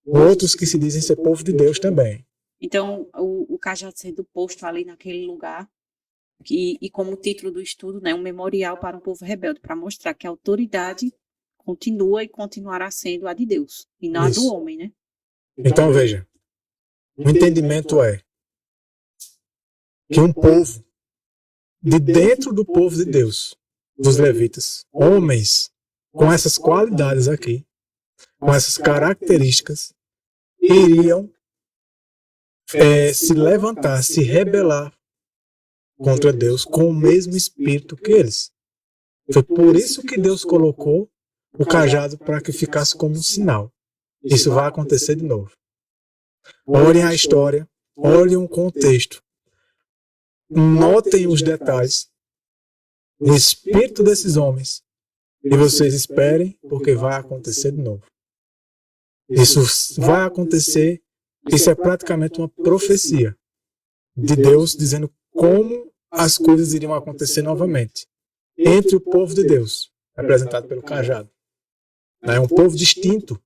Outros que se dizem ser povo de Deus também. Então, o cajado sendo posto ali naquele lugar, e como título do estudo, né, um memorial para um povo rebelde, para mostrar que a autoridade continua e continuará sendo a de Deus, e não a do homem, né? Então, veja, o entendimento é que um povo, de dentro do povo de Deus, dos levitas, homens com essas qualidades aqui, com essas características, iriam se levantar, se rebelar contra Deus com o mesmo espírito que eles. Foi por isso que Deus colocou o cajado para que ficasse como um sinal. Isso vai acontecer de novo. Olhem a história, olhem o contexto, notem os detalhes, o espírito desses homens, e vocês esperem, porque vai acontecer de novo. Isso vai acontecer, isso é praticamente uma profecia de Deus dizendo como as coisas iriam acontecer novamente entre o povo de Deus, representado pelo cajado. É um povo distinto,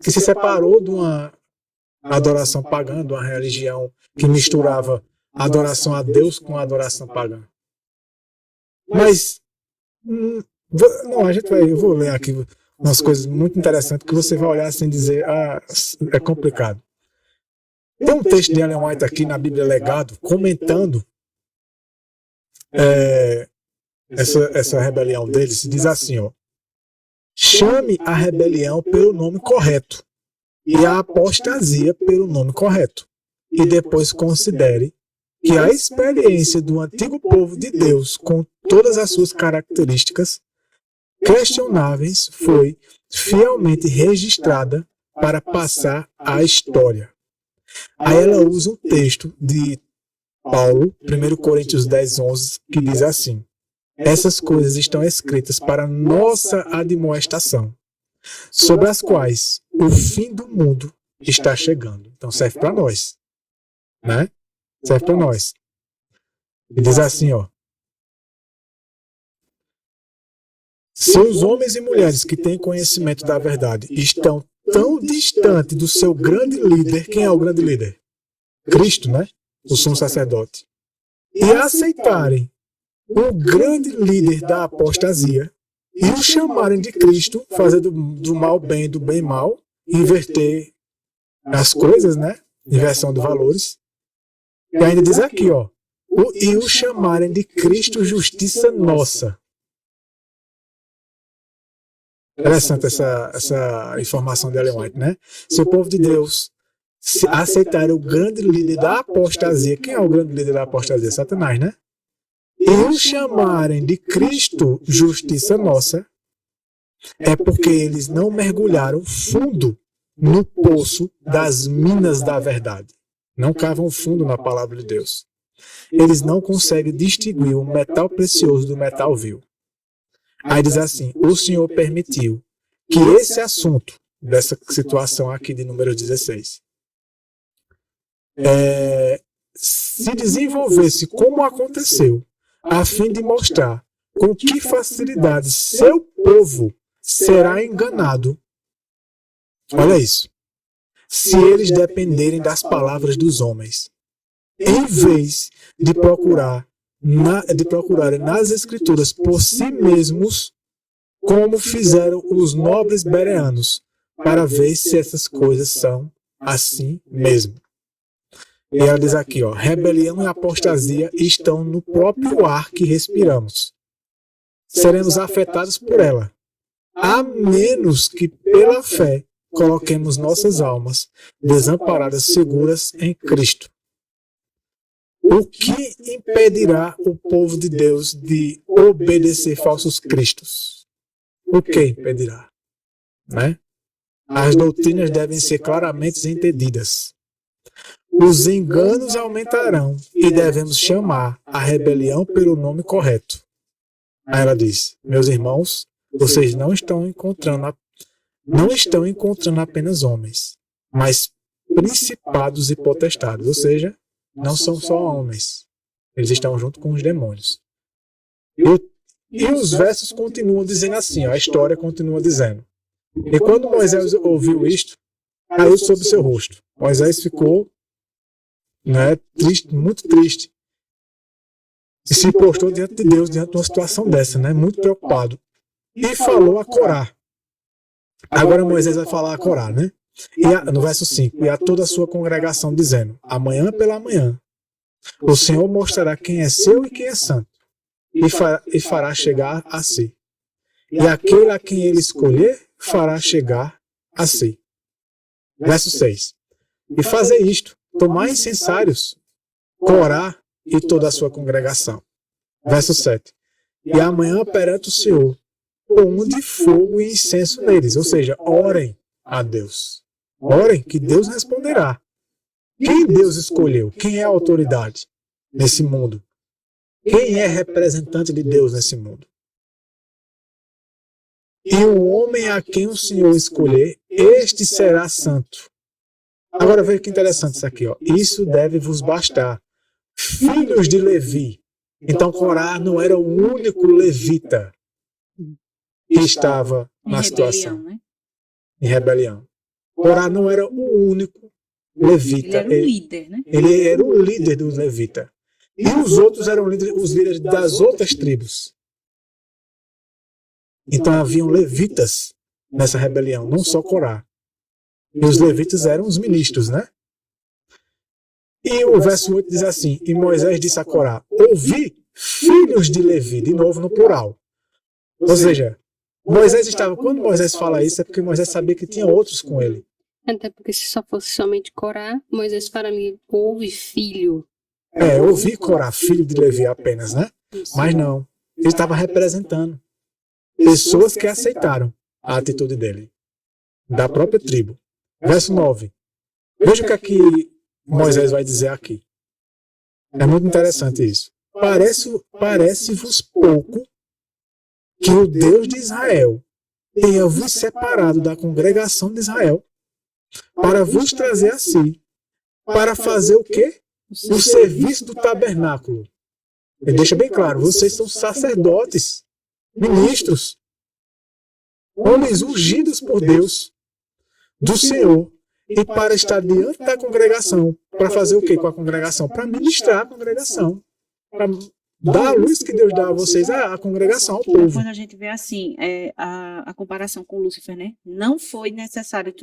que se separou de uma adoração pagã, de uma religião que misturava a adoração a Deus com a adoração pagã. Mas, não, eu vou ler aqui umas coisas muito interessantes que você vai olhar assim e dizer, é complicado. Tem um texto de Ellen White aqui na Bíblia Legado, comentando essa rebelião deles, diz assim, ó: chame a rebelião pelo nome correto e a apostasia pelo nome correto, e depois considere que a experiência do antigo povo de Deus, com todas as suas características questionáveis, foi fielmente registrada para passar à história. Aí ela usa um texto de Paulo, 1 Coríntios 10:11, que diz assim: essas coisas estão escritas para nossa admoestação, sobre as quais o fim do mundo está chegando. Então serve para nós, né? Serve para nós. E diz assim, ó: se os homens e mulheres que têm conhecimento da verdade estão tão distante do seu grande líder, quem é o grande líder? Cristo, né? O sumo sacerdote. E aceitarem o grande líder da apostasia e o chamarem de Cristo, fazer do mal bem, do bem mal, inverter as coisas, né? Inversão de valores. E ainda diz aqui, ó: e o chamarem de Cristo justiça nossa. Interessante essa informação de Ellen White, né? Se o povo de Deus aceitar o grande líder da apostasia, quem é o grande líder da apostasia? Satanás, né? E o chamarem de Cristo justiça nossa, é porque eles não mergulharam fundo no poço das minas da verdade. Não cavam fundo na palavra de Deus. Eles não conseguem distinguir o metal precioso do metal vil. Aí diz assim: o Senhor permitiu que esse assunto, dessa situação aqui de número 16, se desenvolvesse como aconteceu, a fim de mostrar com que facilidade seu povo será enganado. Olha isso. Se eles dependerem das palavras dos homens, em vez de procurarem nas Escrituras por si mesmos, como fizeram os nobres bereanos, para ver se essas coisas são assim mesmo. E ela diz aqui, ó: rebelião e apostasia estão no próprio ar que respiramos. Seremos afetados por ela, a menos que pela fé coloquemos nossas almas desamparadas seguras em Cristo. O que impedirá o povo de Deus de obedecer falsos cristos? O que impedirá? Né? As doutrinas devem ser claramente entendidas. Os enganos aumentarão e devemos chamar a rebelião pelo nome correto. Aí ela diz: meus irmãos, vocês não estão encontrando apenas homens, mas principados e potestades, ou seja, não são só homens. Eles estão junto com os demônios. E os versos continuam dizendo assim, ó, a história continua dizendo. E quando Moisés ouviu isto, caiu sobre seu rosto. Moisés ficou, né, triste, muito triste. E se prostrou diante de Deus, diante de uma situação dessa, né, muito preocupado. E falou a Corá. Agora Moisés vai falar a Corá, né? No verso 5, e a toda a sua congregação, dizendo, amanhã pela manhã, o Senhor mostrará quem é seu e quem é santo, e fará chegar a si. E aquele a quem ele escolher, fará chegar a si. Verso 6. E fazer isto, tomar incensários, Corá e toda a sua congregação. Verso 7. E amanhã perante o Senhor, ponde fogo e incenso neles. Ou seja, orem a Deus. Orem que Deus responderá. Quem Deus escolheu? Quem é a autoridade nesse mundo? Quem é representante de Deus nesse mundo? E o homem a quem o Senhor escolher, este será santo. Agora veja que interessante isso aqui, ó. Isso deve vos bastar. Filhos de Levi. Então Corá não era o único levita que estava na situação. Rebelião, né? Em rebelião. Corá não era o único levita. Ele era o líder, né? Ele era o líder dos levitas. E os outros eram os líderes das outras tribos. Então haviam levitas nessa rebelião, não só Corá. E os levitas eram os ministros, né? E o verso 8 diz assim, e Moisés disse a Corá, ouvi, filhos de Levi, de novo no plural. Ou seja, Moisés estava, quando Moisés fala isso, é porque Moisés sabia que tinha outros com ele. Até porque se só fosse somente Corá, Moisés falaria, ouve filho. Ouvi Corá, filho de Levi apenas, né? Mas não, ele estava representando pessoas que aceitaram a atitude dele, da própria tribo. Verso 9. Veja o que aqui Moisés vai dizer aqui. É muito interessante isso. Parece-vos pouco que o Deus de Israel tenha vos separado da congregação de Israel para vos trazer a si, para fazer o quê? O serviço do tabernáculo. Ele deixa bem claro, vocês são sacerdotes, ministros, homens ungidos por Deus, do Senhor, e para estar diante da congregação, para fazer o quê com a congregação? Para ministrar a congregação, para dar a luz que Deus dá a vocês, à congregação, ao povo. Quando a gente vê assim, a comparação com Lúcifer, né? Não foi necessário,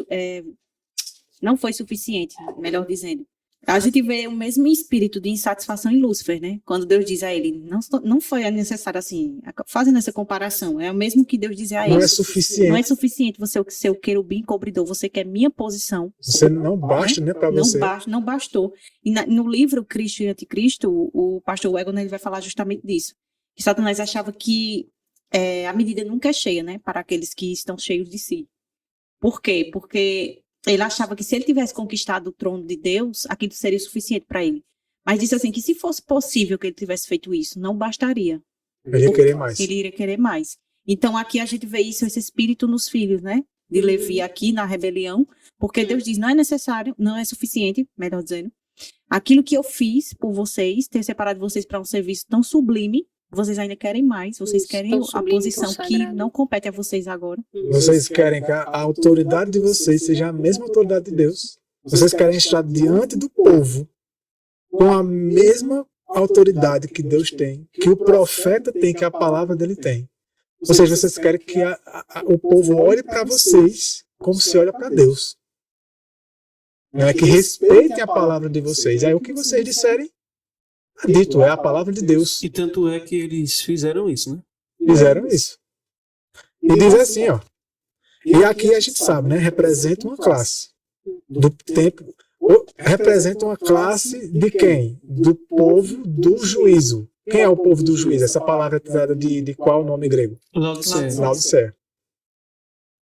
não foi suficiente, melhor dizendo. A gente vê o mesmo espírito de insatisfação em Lúcifer, né? Quando Deus diz a ele, não foi necessário assim, fazendo essa comparação, é o mesmo que Deus diz a ele. Não é suficiente. Não é suficiente você ser o querubim cobridor, você quer minha posição. Você não basta, né, para você. Não bastou. E no livro Cristo e Anticristo, o pastor Egon, ele vai falar justamente disso. Que Satanás achava que a medida nunca é cheia, né? Para aqueles que estão cheios de si. Por quê? Porque ele achava que se ele tivesse conquistado o trono de Deus, aquilo seria suficiente para ele. Mas disse assim, que se fosse possível que ele tivesse feito isso, não bastaria. Ele ia querer mais. Ele iria querer mais. Então aqui a gente vê isso, esse espírito nos filhos, né? De Levi aqui na rebelião, porque Deus diz, não é necessário, não é suficiente, melhor dizendo. Aquilo que eu fiz por vocês, ter separado vocês para um serviço tão sublime, vocês ainda querem mais, vocês querem a posição que não compete a vocês agora. Vocês querem que a autoridade de vocês seja a mesma autoridade de Deus. Vocês querem estar diante do povo com a mesma autoridade que Deus tem, que o profeta tem, que a palavra dele tem. Ou seja, vocês querem que o povo olhe para vocês como se olha para Deus. Que respeitem a palavra de vocês. Aí o que vocês disserem, dito, é a palavra de Deus. E tanto é que eles fizeram isso, né? Fizeram isso. E diz assim, ó. E aqui a gente sabe, né? Representa uma classe do tempo. Representa uma classe de quem? Do povo do juízo. Quem é o povo do juízo? Essa palavra é tirada de qual nome grego? Laodiceia.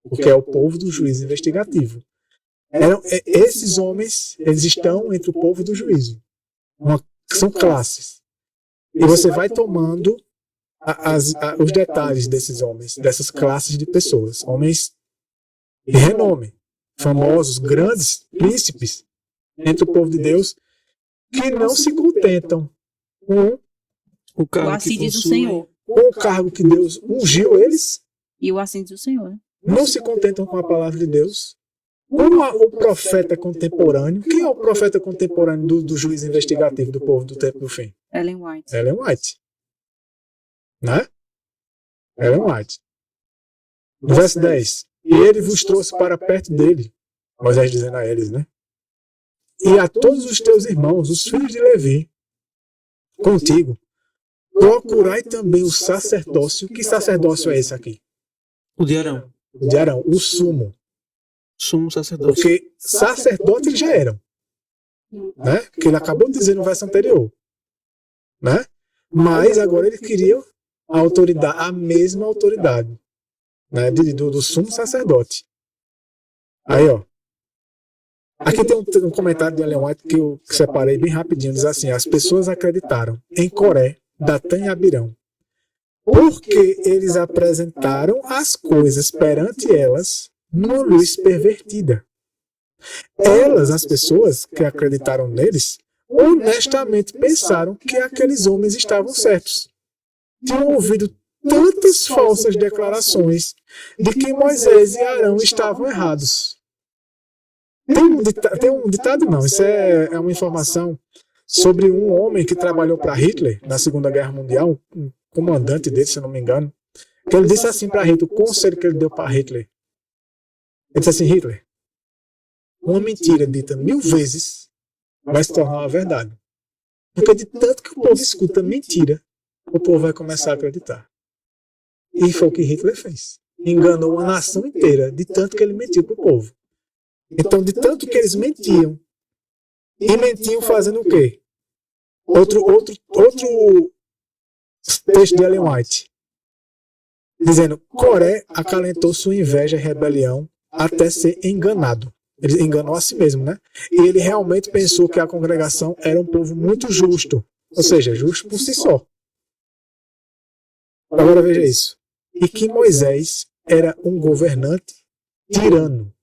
Porque é o povo do juízo investigativo. Esses homens, eles estão entre o povo do juízo. São classes. E você vai tomando os detalhes desses homens, dessas classes de pessoas. Homens de renome, famosos, grandes príncipes entre o povo de Deus, que não se contentam com o carro assim que diz o possuem, Senhor. com o cargo que Deus ungiu eles, E o assento do Senhor, né? não se contentam com a palavra de Deus. Como o profeta contemporâneo, quem é o profeta contemporâneo do juiz investigativo do povo do tempo do fim? Ellen White. Ellen White. Né? Ellen White. No verso 10. E ele vos trouxe para perto dele, Moisés dizendo a eles, né? E a todos os teus irmãos, os filhos de Levi, contigo, procurai também o sacerdócio. Que sacerdócio é esse aqui? O de Arão. O de Arão, o sumo. Sumo sacerdote. Porque sacerdote eles já eram. Né? Que ele acabou de dizer no verso anterior. Né? Mas agora ele queria a autoridade, a mesma autoridade, né? do sumo sacerdote. Aí, ó. Aqui tem um comentário de Ellen White que eu separei bem rapidinho. Diz assim: as pessoas acreditaram em Coré, Datã e Abirão, porque eles apresentaram as coisas perante elas numa luz pervertida. Elas, as pessoas que acreditaram neles, honestamente pensaram que aqueles homens estavam certos. Tinham ouvido tantas falsas declarações de que Moisés e Arão estavam errados. Tem um ditado, não, isso é uma informação sobre um homem que trabalhou para Hitler na Segunda Guerra Mundial, um comandante dele, se eu não me engano, que ele disse assim para Hitler, o conselho que ele deu para Hitler. Ele disse assim: Hitler, uma mentira dita 1000 vezes vai se tornar uma verdade. Porque de tanto que o povo escuta mentira, o povo vai começar a acreditar. E foi o que Hitler fez. Enganou uma nação inteira, de tanto que ele mentiu para o povo. Então, de tanto que eles mentiam, e mentiam fazendo o quê? Outro texto de Ellen White, dizendo: Coré acalentou sua inveja e rebelião até ser enganado. Ele enganou a si mesmo, né? E ele realmente pensou que a congregação era um povo muito justo, ou seja, justo por si só. Agora veja isso. E que Moisés era um governante tirano.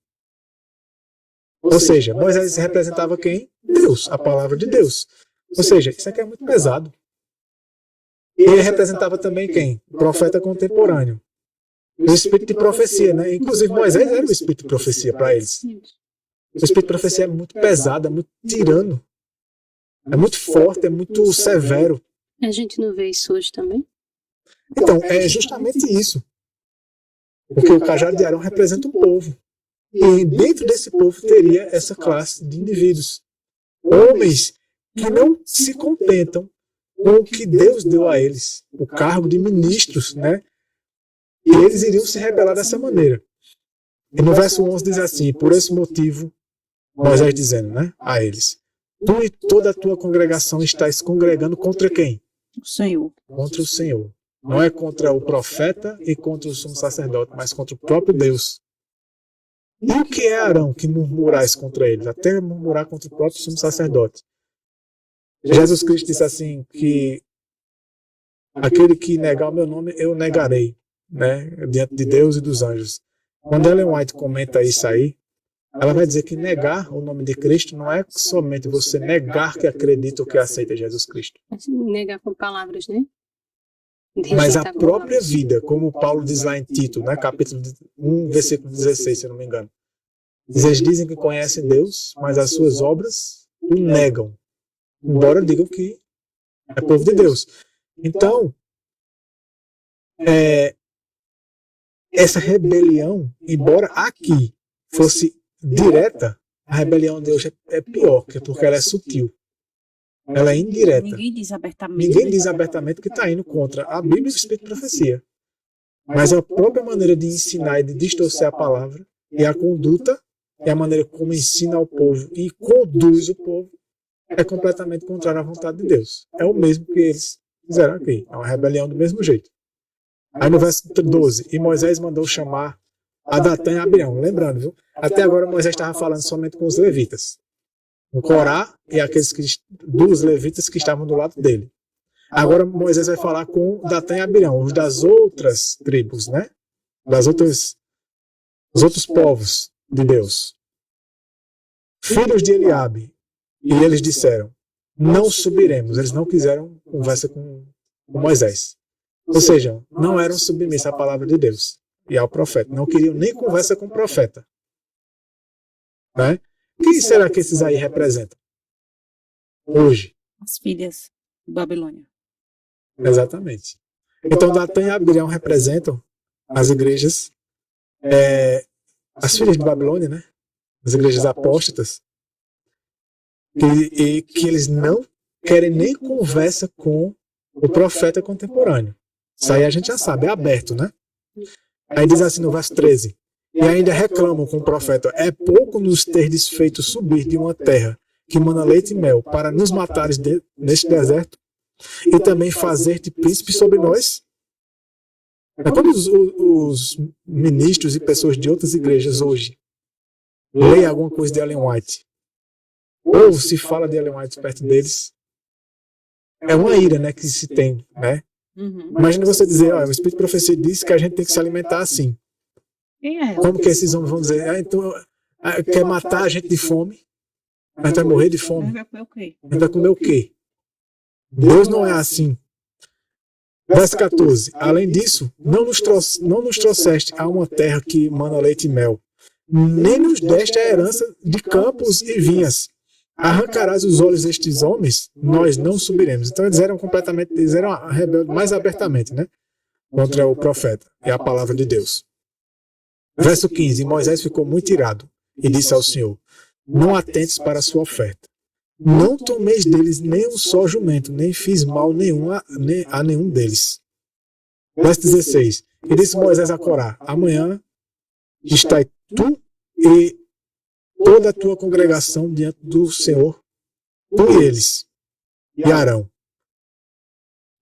Ou seja, Moisés representava quem? Deus, a palavra de Deus. Ou seja, isso aqui é muito pesado. E ele representava também quem? O profeta contemporâneo. O espírito de profecia, né? Inclusive Moisés era o espírito de profecia para eles. O espírito de profecia é muito pesado, é muito tirano. É muito forte, é muito severo. A gente não vê isso hoje também? Então, é justamente isso. Porque o cajado de Arão representa o povo. E dentro desse povo teria essa classe de indivíduos. Homens que não se contentam com o que Deus deu a eles. O cargo de ministros, né? E eles iriam se rebelar dessa maneira. E no verso 11 diz assim: por esse motivo, Moisés dizendo, né, a eles: tu e toda a tua congregação estáis congregando contra quem? O Senhor. Contra o Senhor. Não é contra o profeta e contra o sumo sacerdote, mas contra o próprio Deus. E o que é Arão que murmurais contra eles? Até murmurar contra o próprio sumo sacerdote. Jesus Cristo disse assim que aquele que negar o meu nome, eu negarei, né, diante de Deus e dos anjos. Quando Ellen White comenta isso aí, ela vai dizer que negar o nome de Cristo não é somente você negar que acredita ou que aceita Jesus Cristo. Negar com palavras, né? Mas a própria vida, como Paulo diz lá em Tito, né, capítulo 1, versículo 16, se eu não me engano. Eles dizem que conhecem Deus, mas as suas obras o negam, embora digam que é povo de Deus. Então, essa rebelião, embora aqui fosse direta, a rebelião de hoje é pior, porque ela é sutil. Ela é indireta. Ninguém diz abertamente. Ninguém diz abertamente que está indo contra a Bíblia e o Espírito de Profecia. Mas a própria maneira de ensinar e de distorcer a palavra e a conduta e a maneira como ensina ao povo e conduz o povo é completamente contrária à vontade de Deus. É o mesmo que eles fizeram aqui. É uma rebelião do mesmo jeito. Aí no verso 12, e Moisés mandou chamar a Datã e a Abirão. Lembrando, viu? Até agora Moisés estava falando somente com os levitas. O Corá e aqueles dos levitas que estavam do lado dele. Agora Moisés vai falar com Datã e Abirão, os das outras tribos, né? Os outros povos de Deus. Filhos de Eliabe. E eles disseram: não subiremos. Eles não quiseram conversa com Moisés. Ou seja, não eram submissos à palavra de Deus e ao profeta. Não queriam nem conversa com o profeta. Né? Quem será que esses aí representam? Hoje. As filhas de Babilônia. Exatamente. Então, Datã e Abirão representam as igrejas, as filhas de Babilônia, né? As igrejas apóstatas, que eles não querem nem conversa com o profeta contemporâneo. Isso aí a gente já sabe, é aberto, né? Aí diz assim no verso 13: e ainda reclamam com o profeta: é pouco nos terdes feito subir de uma terra que mana leite e mel, para nos matares neste deserto, e também fazer-te príncipe sobre nós? Quando os ministros e pessoas de outras igrejas hoje leem alguma coisa de Ellen White, ou se fala de Ellen White perto deles, é uma ira, né, que se tem, né? Imagina você dizer: o Espírito de Profecia disse que a gente tem que se alimentar assim. Como que esses homens vão dizer: então quer matar a gente de fome? A gente vai morrer de fome? A gente vai comer o quê? Deus não é assim. Verso 14: além disso, não nos trouxeste a uma terra que mana leite e mel, nem nos deste a herança de campos e vinhas. Arrancarás os olhos destes homens, nós não subiremos. Então eles eram rebeldes mais abertamente, né? Contra o profeta e a palavra de Deus. Verso 15: Moisés ficou muito irado e disse ao Senhor: não atentes para a sua oferta. Não tomeis deles nem um só jumento, nem fiz mal nenhum a nenhum deles. Verso 16: e disse Moisés a Corá: amanhã estai tu e toda a tua congregação diante do Senhor, tu e eles, e Arão.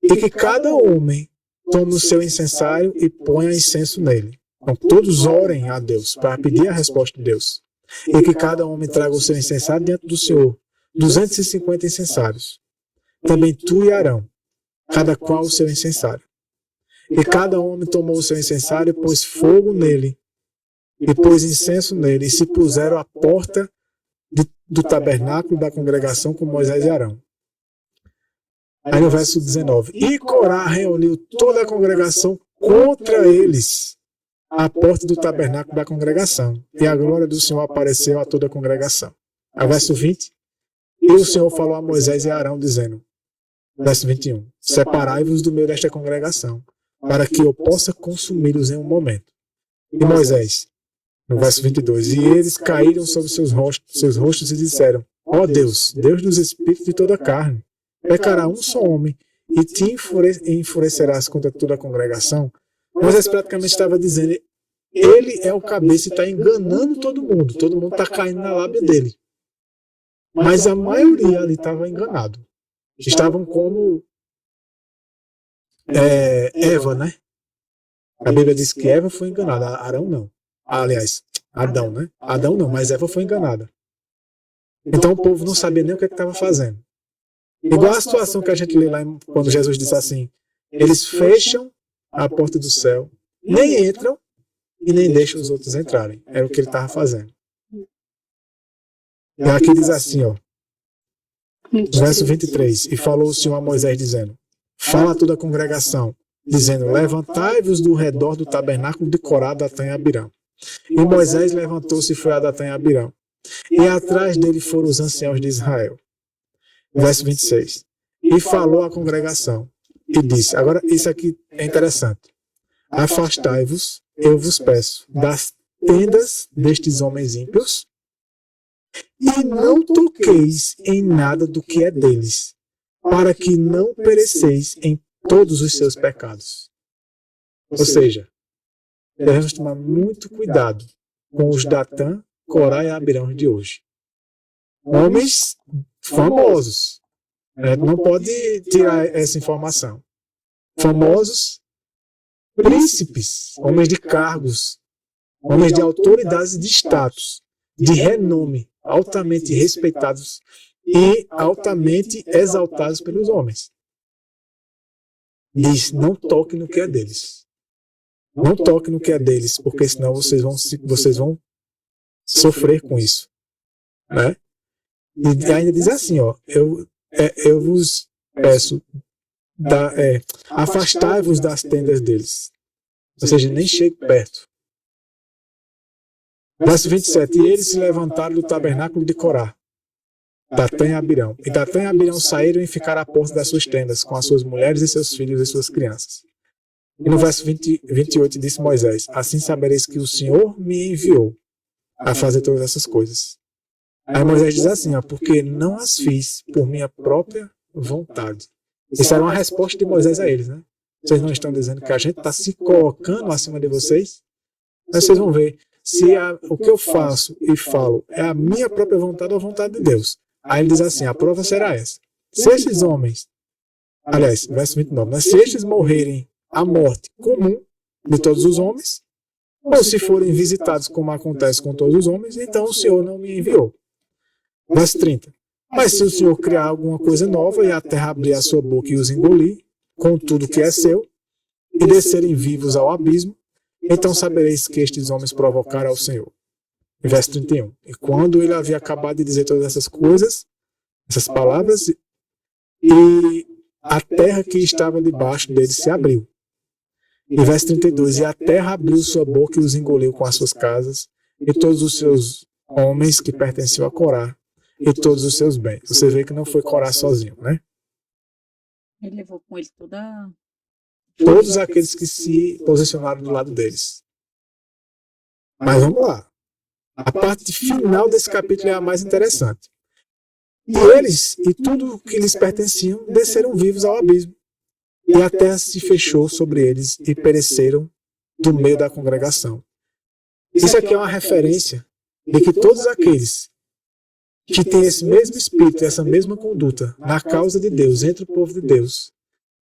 E que cada homem tome o seu incensário e ponha incenso nele. Então todos orem a Deus para pedir a resposta de Deus. E que cada homem traga o seu incensário diante do Senhor, 250 incensários. Também tu e Arão, cada qual o seu incensário. E cada homem tomou o seu incensário e pôs fogo nele, e pôs incenso nele, e se puseram à porta do tabernáculo da congregação com Moisés e Arão. Aí no verso 19: e Corá reuniu toda a congregação contra eles à porta do tabernáculo da congregação, e a glória do Senhor apareceu a toda a congregação. Aí verso 20: e o Senhor falou a Moisés e a Arão, dizendo, verso 21, separai-vos do meio desta congregação, para que eu possa consumi-los em um momento. E Moisés, no verso 22, e eles caíram sobre seus rostos e disseram: ó Deus, Deus dos espíritos de toda a carne, pecará um só homem e te enfurecerás contra toda a congregação? Moisés praticamente estava dizendo: ele é o cabeça e está enganando todo mundo está caindo na lábia dele. Mas a maioria ali estava enganado. Estavam como Eva, né? A Bíblia diz que Eva foi enganada, Arão não. Aliás, Adão, né? Adão não, mas Eva foi enganada. Então o povo não sabia nem o que estava fazendo. Igual a situação que a gente lê lá quando Jesus disse assim: eles fecham a porta do céu, nem entram e nem deixam os outros entrarem. Era o que ele estava fazendo. E aqui diz assim, ó, verso 23, e falou o Senhor a Moisés dizendo: fala a toda a congregação, dizendo: levantai-vos do redor do tabernáculo de Corá, Datã e Abirão. E Moisés levantou-se e foi a Datã e Abirão. E atrás dele foram os anciãos de Israel. Verso 26. E falou à congregação e disse, agora isso aqui é interessante: afastai-vos, eu vos peço, das tendas destes homens ímpios, e não toqueis em nada do que é deles, para que não pereceis em todos os seus pecados. Ou seja, devemos tomar muito cuidado com os Datã, Corá e Abirão de hoje. Homens famosos. Não pode tirar essa informação. Famosos príncipes, homens de cargos, homens de autoridades e de status, de renome, altamente respeitados e altamente exaltados pelos homens. Diz: não toque no que é deles. Não toque no que é deles, porque senão vocês vão sofrer com isso. Né? E ainda diz assim, ó, eu vos peço afastai-vos das tendas deles. Ou seja, nem chegue perto. Verso 27. E eles se levantaram do tabernáculo de Corá, Datã e Abirão. E Datã e Abirão saíram e ficaram à porta das suas tendas, com as suas mulheres e seus filhos e suas crianças. E no verso 28 disse Moisés: assim sabereis que o Senhor me enviou a fazer todas essas coisas. Aí Moisés diz assim, porque não as fiz por minha própria vontade. Isso era uma resposta de Moisés a eles, né? Vocês não estão dizendo que a gente está se colocando acima de vocês? Mas vocês vão ver, se o que eu faço e falo é a minha própria vontade ou a vontade de Deus. Aí ele diz assim, a prova será essa. Se estes homens, aliás, verso 29, né? Se estes morrerem a morte comum de todos os homens, ou se forem visitados como acontece com todos os homens, então o Senhor não me enviou. Verso 30. Mas se o Senhor criar alguma coisa nova e a terra abrir a sua boca e os engolir, com tudo que é seu, e descerem vivos ao abismo, então sabereis que estes homens provocaram ao Senhor. Verso 31. E quando ele havia acabado de dizer todas essas coisas, essas palavras, e a terra que estava debaixo dele se abriu. E verso 32. E a terra abriu sua boca e os engoliu com as suas casas, e todos os seus homens que pertenciam a Corá, e todos os seus bens. Você vê que não foi Corá sozinho, né? Ele levou com ele todos aqueles que se posicionaram do lado deles. Mas vamos lá. A parte final desse capítulo é a mais interessante. E eles e tudo que lhes pertenciam desceram vivos ao abismo. E a terra se fechou sobre eles e pereceram do meio da congregação. Isso aqui é uma referência de que todos aqueles que têm esse mesmo espírito, essa mesma conduta na causa de Deus, entre o povo de Deus,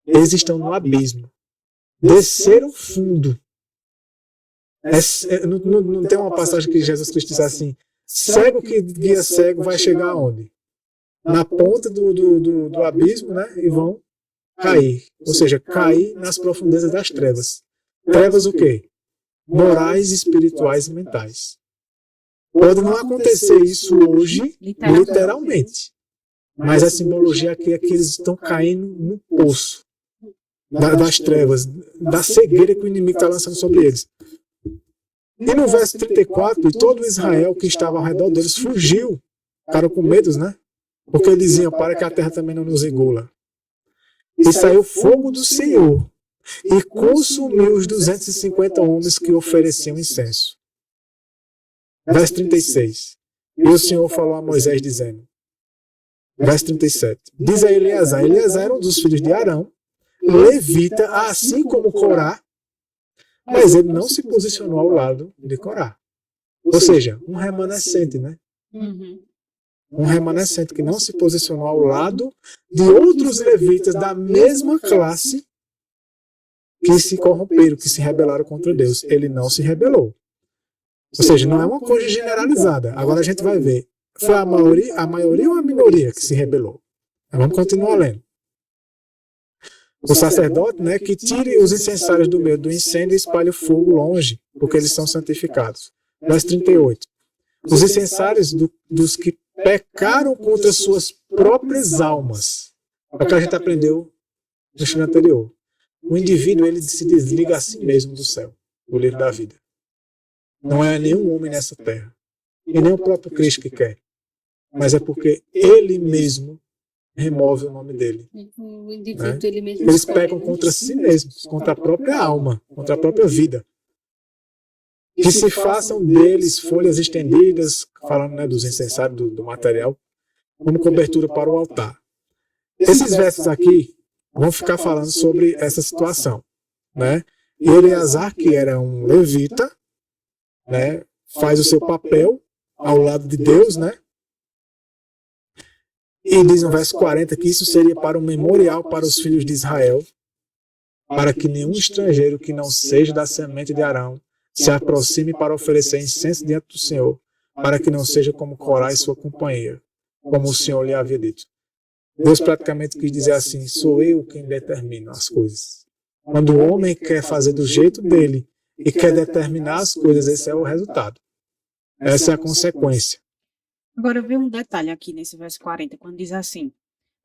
eles estão no abismo. Desceram fundo. Não tem uma passagem que Jesus Cristo diz assim, cego que guia cego vai chegar aonde? Na ponta do abismo, né? E vão cair. Ou seja, cair nas profundezas das trevas. Trevas o quê? Morais, espirituais e mentais. Pode não acontecer isso hoje, literalmente. Mas a simbologia aqui é que eles estão caindo no poço das trevas, da cegueira que o inimigo está lançando sobre eles. E no verso 34, e todo Israel que estava ao redor deles fugiu, ficaram com medo, né? Porque eles diziam, para que a terra também não nos engula. E saiu fogo do Senhor e consumiu os 250 homens que ofereciam incenso. Verso 36. E o Senhor falou a Moisés dizendo, verso 37, diz a Eleazar, Eleazar era um dos filhos de Arão, levita, assim como Corá, mas ele não se posicionou ao lado de Corá. Ou seja, um remanescente, né? Um remanescente que não se posicionou ao lado de outros levitas da mesma classe que se corromperam, que se rebelaram contra Deus. Ele não se rebelou. Ou seja, não é uma coisa generalizada. Agora a gente vai ver. Foi a maioria ou a minoria que se rebelou? Vamos continuar lendo. O sacerdote, né, que tire os incensários do meio do incêndio e espalhe o fogo longe, porque eles são santificados. Verso 38. Os incensários dos que pecaram contra suas próprias almas. É o que a gente aprendeu no estudo anterior. O indivíduo, ele se desliga a si mesmo do céu, do livro da vida. Não é nenhum homem nessa terra. E nem o próprio Cristo que quer. Mas é porque ele mesmo remove o nome dele. O indivíduo, né? Ele mesmo eles pecam contra si mesmos, contra a própria alma, contra a própria vida. Que se façam deles folhas estendidas, falando, né, dos incensários, do material, como cobertura para o altar. Esses versos aqui vão ficar falando sobre essa situação, né? E Eleazar, que era um levita, né, faz o seu papel ao lado de Deus, né? E diz no verso 40 que isso seria para um memorial para os filhos de Israel, para que nenhum estrangeiro que não seja da semente de Arão se aproxime para oferecer incenso diante do Senhor, para que não seja como Corá e sua companhia, como o Senhor lhe havia dito. Deus praticamente quis dizer assim, sou eu quem determina as coisas. Quando o homem quer fazer do jeito dele e quer determinar as coisas, esse é o resultado. Essa é a consequência. Agora eu vi um detalhe aqui nesse verso 40, quando diz assim,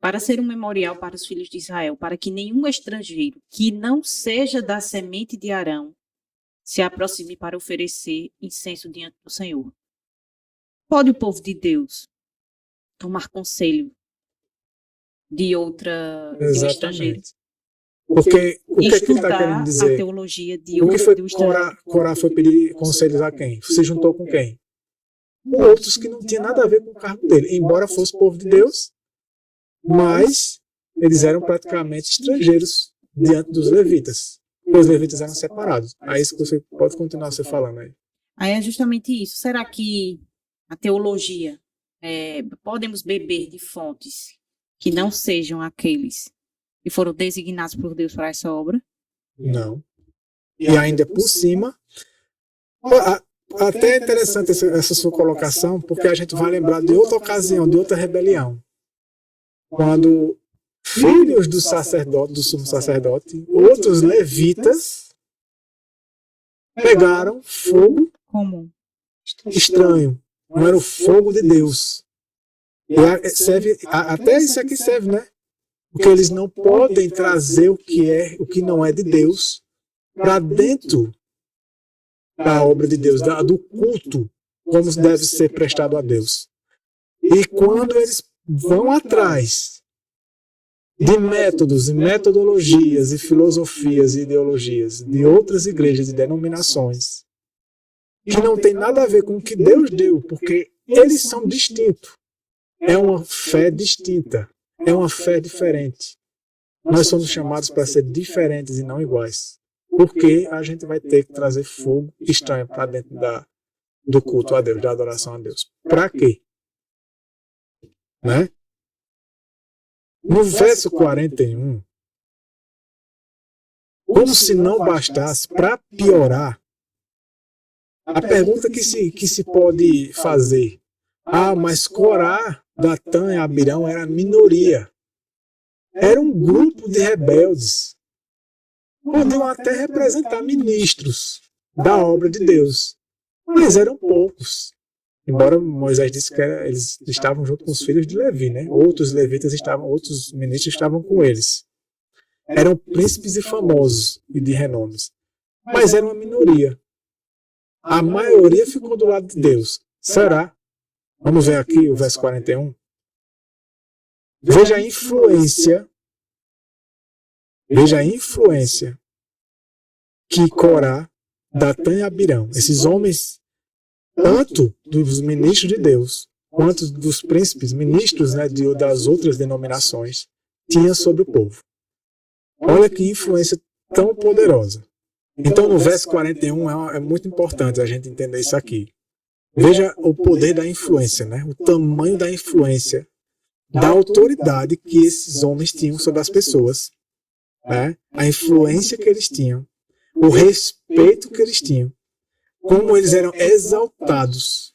para ser um memorial para os filhos de Israel, para que nenhum estrangeiro que não seja da semente de Arão se aproxime para oferecer incenso diante do Senhor. Pode o povo de Deus tomar conselho de um estrangeiro? Porque o que é que ele está Estudar querendo a dizer? teologia de O que foi do estrangeiro. Corá foi pedir conselhos a quem? Se juntou com quem? Com outros que não tinham nada a ver com o cargo dele. Embora fosse povo de Deus, mas eles eram praticamente estrangeiros diante dos levitas. Porque os levitas eram separados. Aí isso que você pode continuar você falando aí. Aí é justamente isso. Será que a teologia, podemos beber de fontes que não sejam aqueles que foram designados por Deus para essa obra? Não. E ainda por cima, até é interessante essa sua colocação, porque a gente vai lembrar de outra ocasião, de outra rebelião. Quando filhos do sacerdote, do sumo sacerdote, outros levitas, pegaram fogo Comum. estranho. Não era o fogo de Deus. E serve, até isso aqui serve, né? Porque eles não podem trazer o que não é de Deus para dentro da obra de Deus, do culto, como deve ser prestado a Deus. E quando eles vão atrás de métodos e metodologias e filosofias e ideologias de outras igrejas e denominações que não tem nada a ver com o que Deus deu, porque eles são distintos. É uma fé distinta. É uma fé diferente. Nós somos chamados para ser diferentes e não iguais. Porque a gente vai ter que trazer fogo estranho para dentro do culto a Deus, da adoração a Deus. Para quê? Né? No verso 41, como se não bastasse, para piorar, a pergunta que se pode fazer: mas Corá, Datã e Abirão era a minoria. Era um grupo de rebeldes. Podiam até representar ministros da obra de Deus, mas eram poucos. Embora Moisés disse que eles estavam junto com os filhos de Levi, né? Outros levitas outros ministros estavam com eles. Eram príncipes e famosos e de renomes, mas era uma minoria. A maioria ficou do lado de Deus. Será? Vamos ver aqui o verso 41. Veja a influência que Corá, Datã e Abirão, esses homens, tanto dos ministros de Deus, quanto dos príncipes, ministros, né, das outras denominações, tinham sobre o povo. Olha que influência tão poderosa. Então, no verso 41 é muito importante a gente entender isso aqui. Veja o poder da influência, né? O tamanho da influência, da autoridade que esses homens tinham sobre as pessoas, né? A influência que eles tinham, o respeito que eles tinham, como eles eram exaltados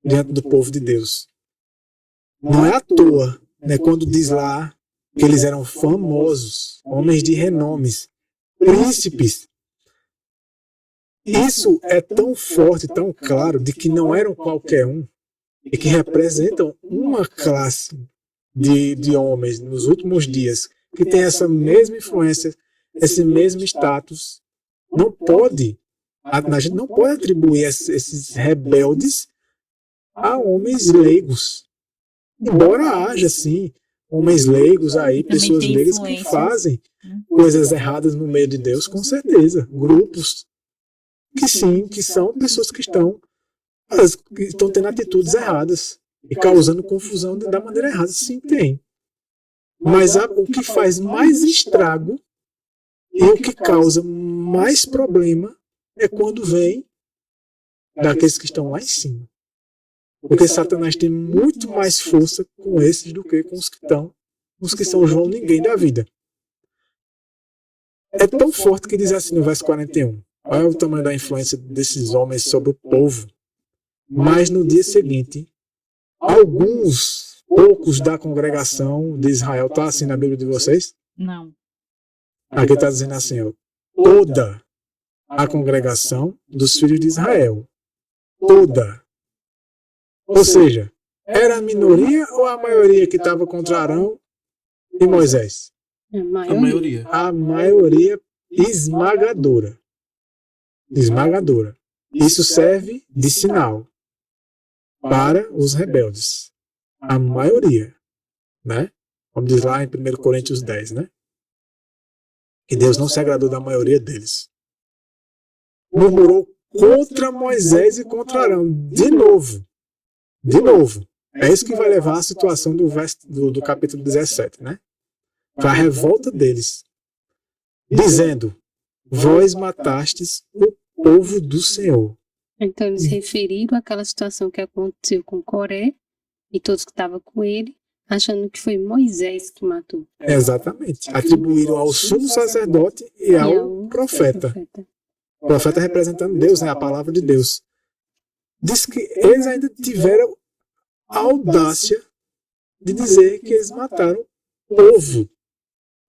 diante do povo de Deus. Não é à toa, né, quando diz lá que eles eram famosos, homens de renomes, príncipes. Isso é tão forte, tão claro, de que não eram qualquer um e que representam uma classe de homens nos últimos dias que tem essa mesma influência, esse mesmo status. A gente não pode atribuir esses rebeldes a homens leigos. Embora haja, sim, homens leigos aí, pessoas leigas que fazem coisas erradas no meio de Deus, com certeza. Grupos que sim, que são pessoas que estão tendo atitudes erradas e causando confusão da maneira errada. Sim, tem. Mas o que faz mais estrago e o que causa mais problema é quando vem daqueles que estão lá em cima. Porque Satanás tem muito mais força com esses do que com os que são João ninguém da vida. É tão forte que diz assim no verso 41. Olha o tamanho da influência desses homens sobre o povo. Mas no dia seguinte, poucos da congregação de Israel, está assim na Bíblia de vocês? Não. Aqui está dizendo assim, toda a congregação dos filhos de Israel. Toda. Ou seja, era a minoria ou a maioria que estava contra Arão E Moisés? A A maioria. maioria. A maioria esmagadora. Esmagadora. Isso serve de sinal para os rebeldes. A maioria, né? Como diz lá em 1 Coríntios 10, né? Que Deus não se agradou da maioria deles. Murmurou contra Moisés e contra Arão. De novo. De novo. É isso que vai levar à situação do capítulo 17, né? Para a revolta deles. Dizendo, vós matastes o povo do Senhor. Então eles referiram àquela situação que aconteceu com Coré e todos que estavam com ele, achando que foi Moisés que matou. Exatamente. Atribuíram ao sumo sacerdote e ao profeta. O profeta representando Deus, né? A palavra de Deus. Diz que eles ainda tiveram a audácia de dizer que eles mataram o povo.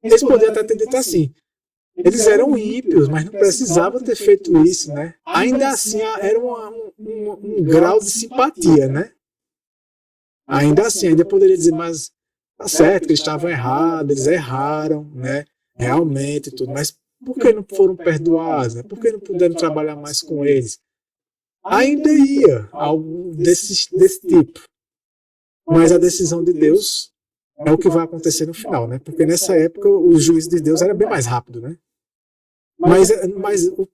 Eles poderiam até ter dito assim. Eles eram ímpios, mas não precisavam ter feito isso, né? Ainda assim, era um grau de simpatia, né? Ainda assim, ainda poderia dizer, mas tá certo, eles estavam errados, eles erraram, né? Realmente, tudo. Mas por que não foram perdoados, né? Por que não puderam trabalhar mais com eles? Ainda ia algo desse tipo. Mas a decisão de Deus é o que vai acontecer no final, né? Porque nessa época o juízo de Deus era bem mais rápido, né? Mas o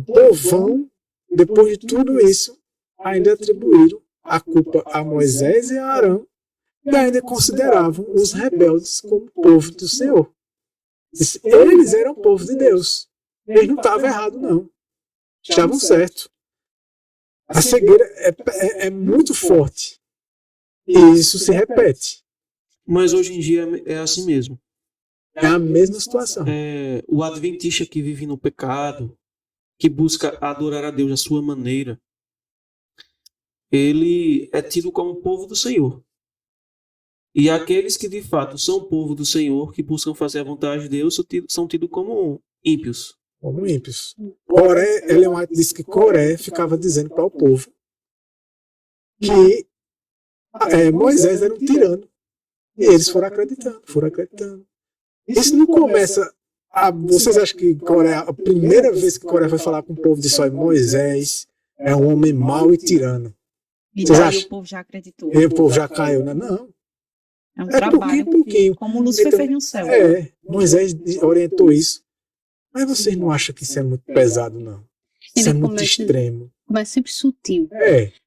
povão, depois de tudo isso, ainda atribuíram a culpa a Moisés e a Arão e ainda consideravam os rebeldes como povo do Senhor. Eles eram povo de Deus. Eles não estavam errados, não. Estavam certos. A cegueira é muito forte. E isso se repete. Mas hoje em dia é assim mesmo. É a mesma situação. O adventista que vive no pecado, que busca adorar a Deus da sua maneira, ele é tido como povo do Senhor. E aqueles que de fato são povo do Senhor, que buscam fazer a vontade de Deus, são tidos como ímpios. Como ímpios. Coré, Ellen White disse que Coré ficava dizendo para o povo que Moisés era um tirano. E eles foram acreditando. Isso não começa. Vocês acham que Coré, a primeira vez que Coré foi falar com o povo, disse: Moisés é um homem mau e tirano? E Vocês daí acham? o povo já acreditou. E o povo já caiu, né? Não. É um É trabalho, pouquinho. como Lúcifer Então, fez no céu. Moisés orientou isso. Mas vocês não acham que isso é muito pesado, não? Isso é Ele muito extremo. Mas sempre sutil.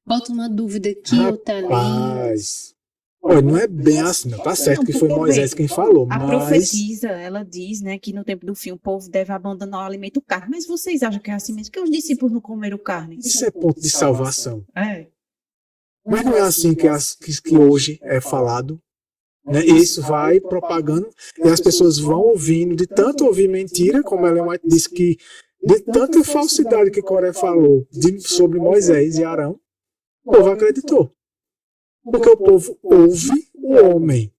Bota uma dúvida aqui, outra ali. Rapaz. Olha, não é bem assim, não. Tá certo Não, que foi porque, Moisés quem falou, A mas profetisa, ela diz, né, que no tempo do fim o povo deve abandonar o alimento carne. Mas vocês acham que é assim mesmo? Que os discípulos não comeram carne? isso é ponto de salvação. É. Mas não é assim que hoje é falado. Né? E isso vai propagando e as pessoas vão ouvindo, de tanto ouvir mentira, como Ellen White disse que de tanta falsidade que Coré falou sobre Moisés e Arão, o povo acreditou. Porque o povo ouve o homem,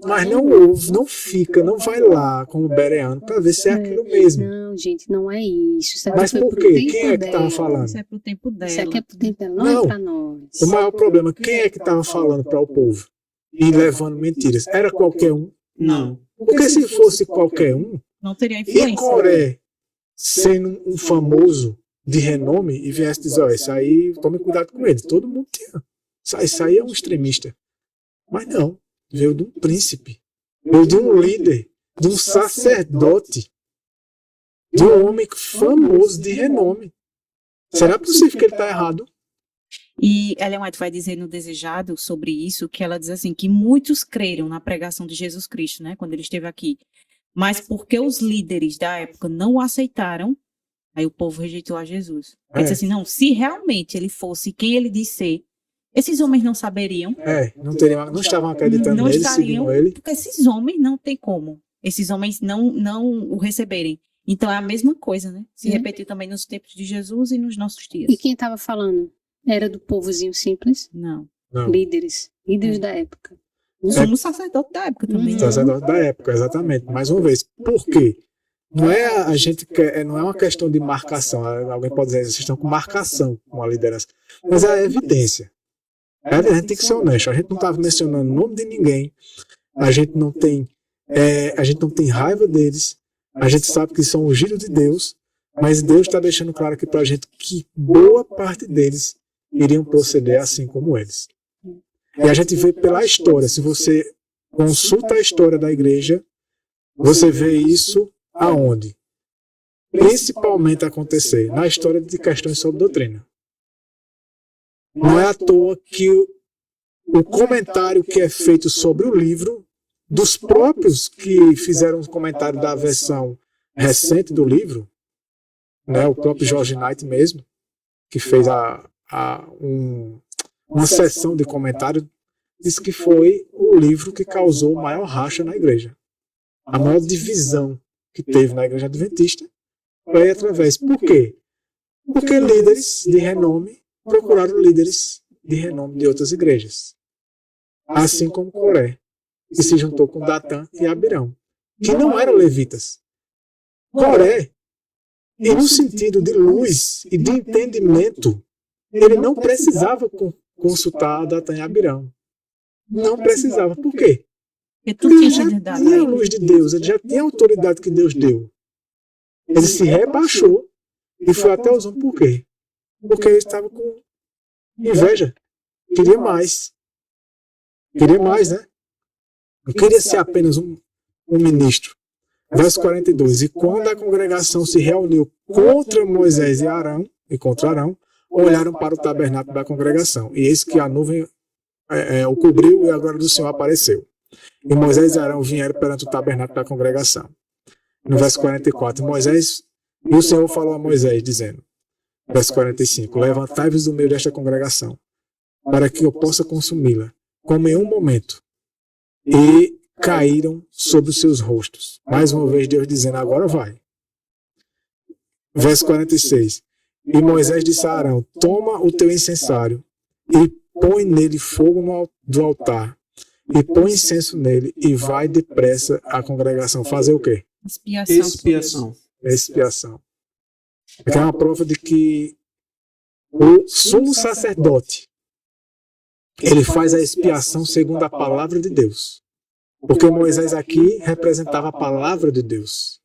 mas não ouve, não fica, não vai lá como Bereano para ver se é aquilo mesmo. Não, gente, não é isso. Isso aqui Mas foi por pro quê? tempo Quem é que estava dela. falando? Isso é pro tempo dela. Isso aqui é pro tempo dela, não Não. é pra nós. O maior problema, quem é que estava falando para o povo e levando mentiras? Era qualquer um? Não. Porque se fosse qualquer um, Não teria e influência. Coré sendo um famoso de renome e viesse dizer, isso aí, tome cuidado com ele. Todo mundo tinha. Isso aí é um extremista. Mas não, veio de um príncipe, veio de um líder, de um sacerdote, de um homem famoso de renome. Será possível que ele está errado? E Ellen White vai dizer no Desejado sobre isso, que ela diz assim, que muitos creram na pregação de Jesus Cristo, né, quando ele esteve aqui. Mas porque os líderes da época não o aceitaram, aí o povo rejeitou a Jesus. Ele disse assim, não, se realmente ele fosse quem ele disse ser, esses homens não saberiam. Não estavam acreditando Não nele, estariam, seguindo ele. porque esses homens não tem como. Esses homens não o receberem. Então é a mesma coisa, né? Se repetiu também nos tempos de Jesus e nos nossos dias. E quem estava falando? Era do povozinho simples? Não. Líderes da época. O sumo sacerdote da época também. Sacerdote da época, exatamente. Mais uma vez, por quê? Não é uma questão de marcação. Alguém pode dizer, vocês estão com marcação com a liderança. Mas é a evidência. A gente tem que ser honesto. A gente não estava mencionando o nome de ninguém. a gente não tem raiva deles, a gente sabe que são ungidos de Deus, mas Deus está deixando claro aqui para a gente que boa parte deles iriam proceder assim como eles. E a gente vê pela história, se você consulta a história da igreja, você vê isso aonde? Principalmente acontecer na história de questões sobre doutrina. Não é à toa que o comentário que é feito sobre o livro, dos próprios que fizeram um comentário da versão recente do livro, né, o próprio George Knight mesmo, que fez uma sessão de comentário, disse que foi o livro que causou maior racha na igreja. A maior divisão que teve na igreja adventista foi através. Por quê? Porque líderes de renome procuraram líderes de renome de outras igrejas. Assim como Coré, que se juntou com Datã e Abirão, que não eram levitas. Coré, e no sentido de luz e de entendimento, ele não precisava consultar Datã e Abirão. Não precisava. Por quê? Porque ele já tinha a luz de Deus, ele já tinha a autoridade que Deus deu. Ele se rebaixou e foi até os homens. Por quê? Porque ele estava com inveja. Queria mais. Queria mais, né? Não queria ser apenas um ministro. Verso 42. E quando a congregação se reuniu contra Moisés e Arão, olharam para o tabernáculo da congregação. E eis que a nuvem o cobriu e a glória do Senhor apareceu. E Moisés e Arão vieram perante o tabernáculo da congregação. No verso 44, e o Senhor falou a Moisés, dizendo, verso 45, levantai-vos do meio desta congregação, para que eu possa consumi-la, como em um momento. E caíram sobre os seus rostos. Mais uma vez Deus dizendo, agora vai. Verso 46, e Moisés disse a Arão, toma o teu incensário e põe nele fogo do altar, e põe incenso nele, e vai depressa à congregação fazer o quê? Expiação. Aqui é uma prova de que o sumo sacerdote, ele faz a expiação segundo a palavra de Deus. Porque Moisés aqui representava a palavra de Deus.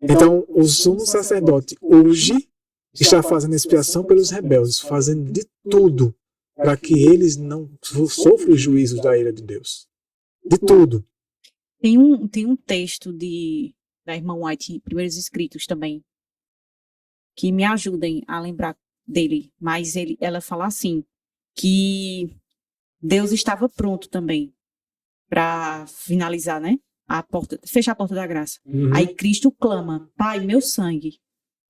Então, o sumo sacerdote hoje está fazendo expiação pelos rebeldes, fazendo de tudo para que eles não sofram os juízos da ira de Deus. De tudo. Tem um texto da irmã White, Primeiros Escritos também, que me ajudem a lembrar dele. Mas ela fala assim, que Deus estava pronto também para finalizar, né? Fechar a porta da graça. Uhum. Aí Cristo clama, Pai, meu sangue.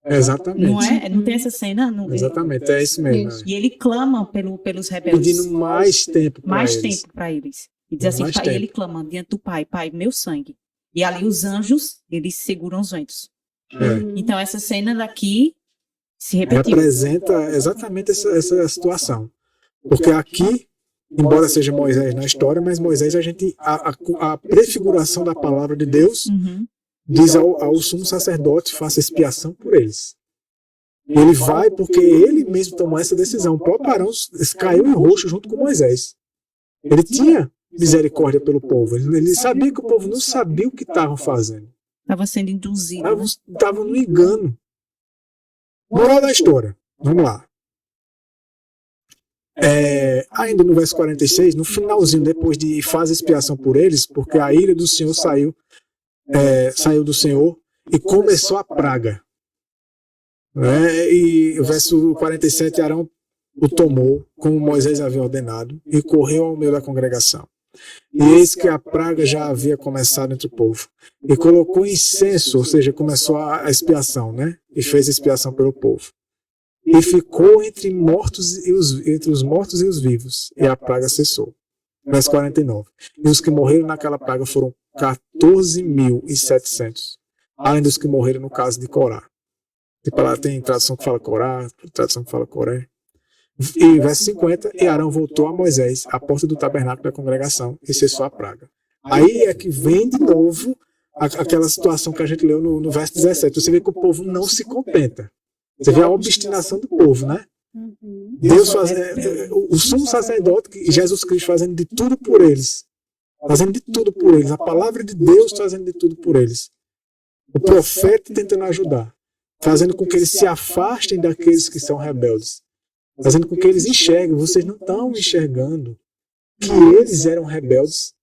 Exatamente. Não é? Não tem essa cena? Não, exatamente, é isso mesmo. E ele clama pelos rebeldes. Pedindo mais tempo para eles. E diz assim, pai, ele clama diante do Pai, Pai, meu sangue. E ali os anjos, eles seguram os ventos. Então essa cena daqui se repetiu. Representa exatamente essa situação. Porque aqui, embora seja Moisés na história, mas Moisés, a prefiguração da palavra de Deus, diz ao sumo sacerdote, faça expiação por eles. Ele vai porque ele mesmo tomou essa decisão. O próprio Arão caiu em roxo junto com Moisés. Ele tinha misericórdia pelo povo. Ele sabia que o povo não sabia o que estavam fazendo. Estava sendo induzido. Estavam no engano. Moral da história. Vamos lá. Ainda no verso 46, no finalzinho, depois de fazer expiação por eles, porque a ira do Senhor saiu do Senhor e começou a praga. E o verso 47, Arão o tomou, como Moisés havia ordenado, e correu ao meio da congregação. E eis que a praga já havia começado entre o povo. E colocou incenso, ou seja, começou a expiação, né? E fez expiação pelo povo. E ficou entre os mortos e os vivos, e a praga cessou. Verso 49. E os que morreram naquela praga foram 14.700, além dos que morreram no caso de Corá. Tem tradução que fala Corá, tradução que fala Coré. E verso 50, e Arão voltou a Moisés à porta do tabernáculo da congregação e cessou a praga. Aí é que vem de novo aquela situação que a gente leu no verso 17. Você vê que o povo não se contenta. Você vê a obstinação do povo, né? Deus o sumo sacerdote, Jesus Cristo, fazendo de tudo por eles, fazendo de tudo por eles, a palavra de Deus fazendo de tudo por eles. O profeta tentando ajudar, fazendo com que eles se afastem daqueles que são rebeldes, fazendo com que eles enxerguem. Vocês não estão enxergando que eles eram rebeldes,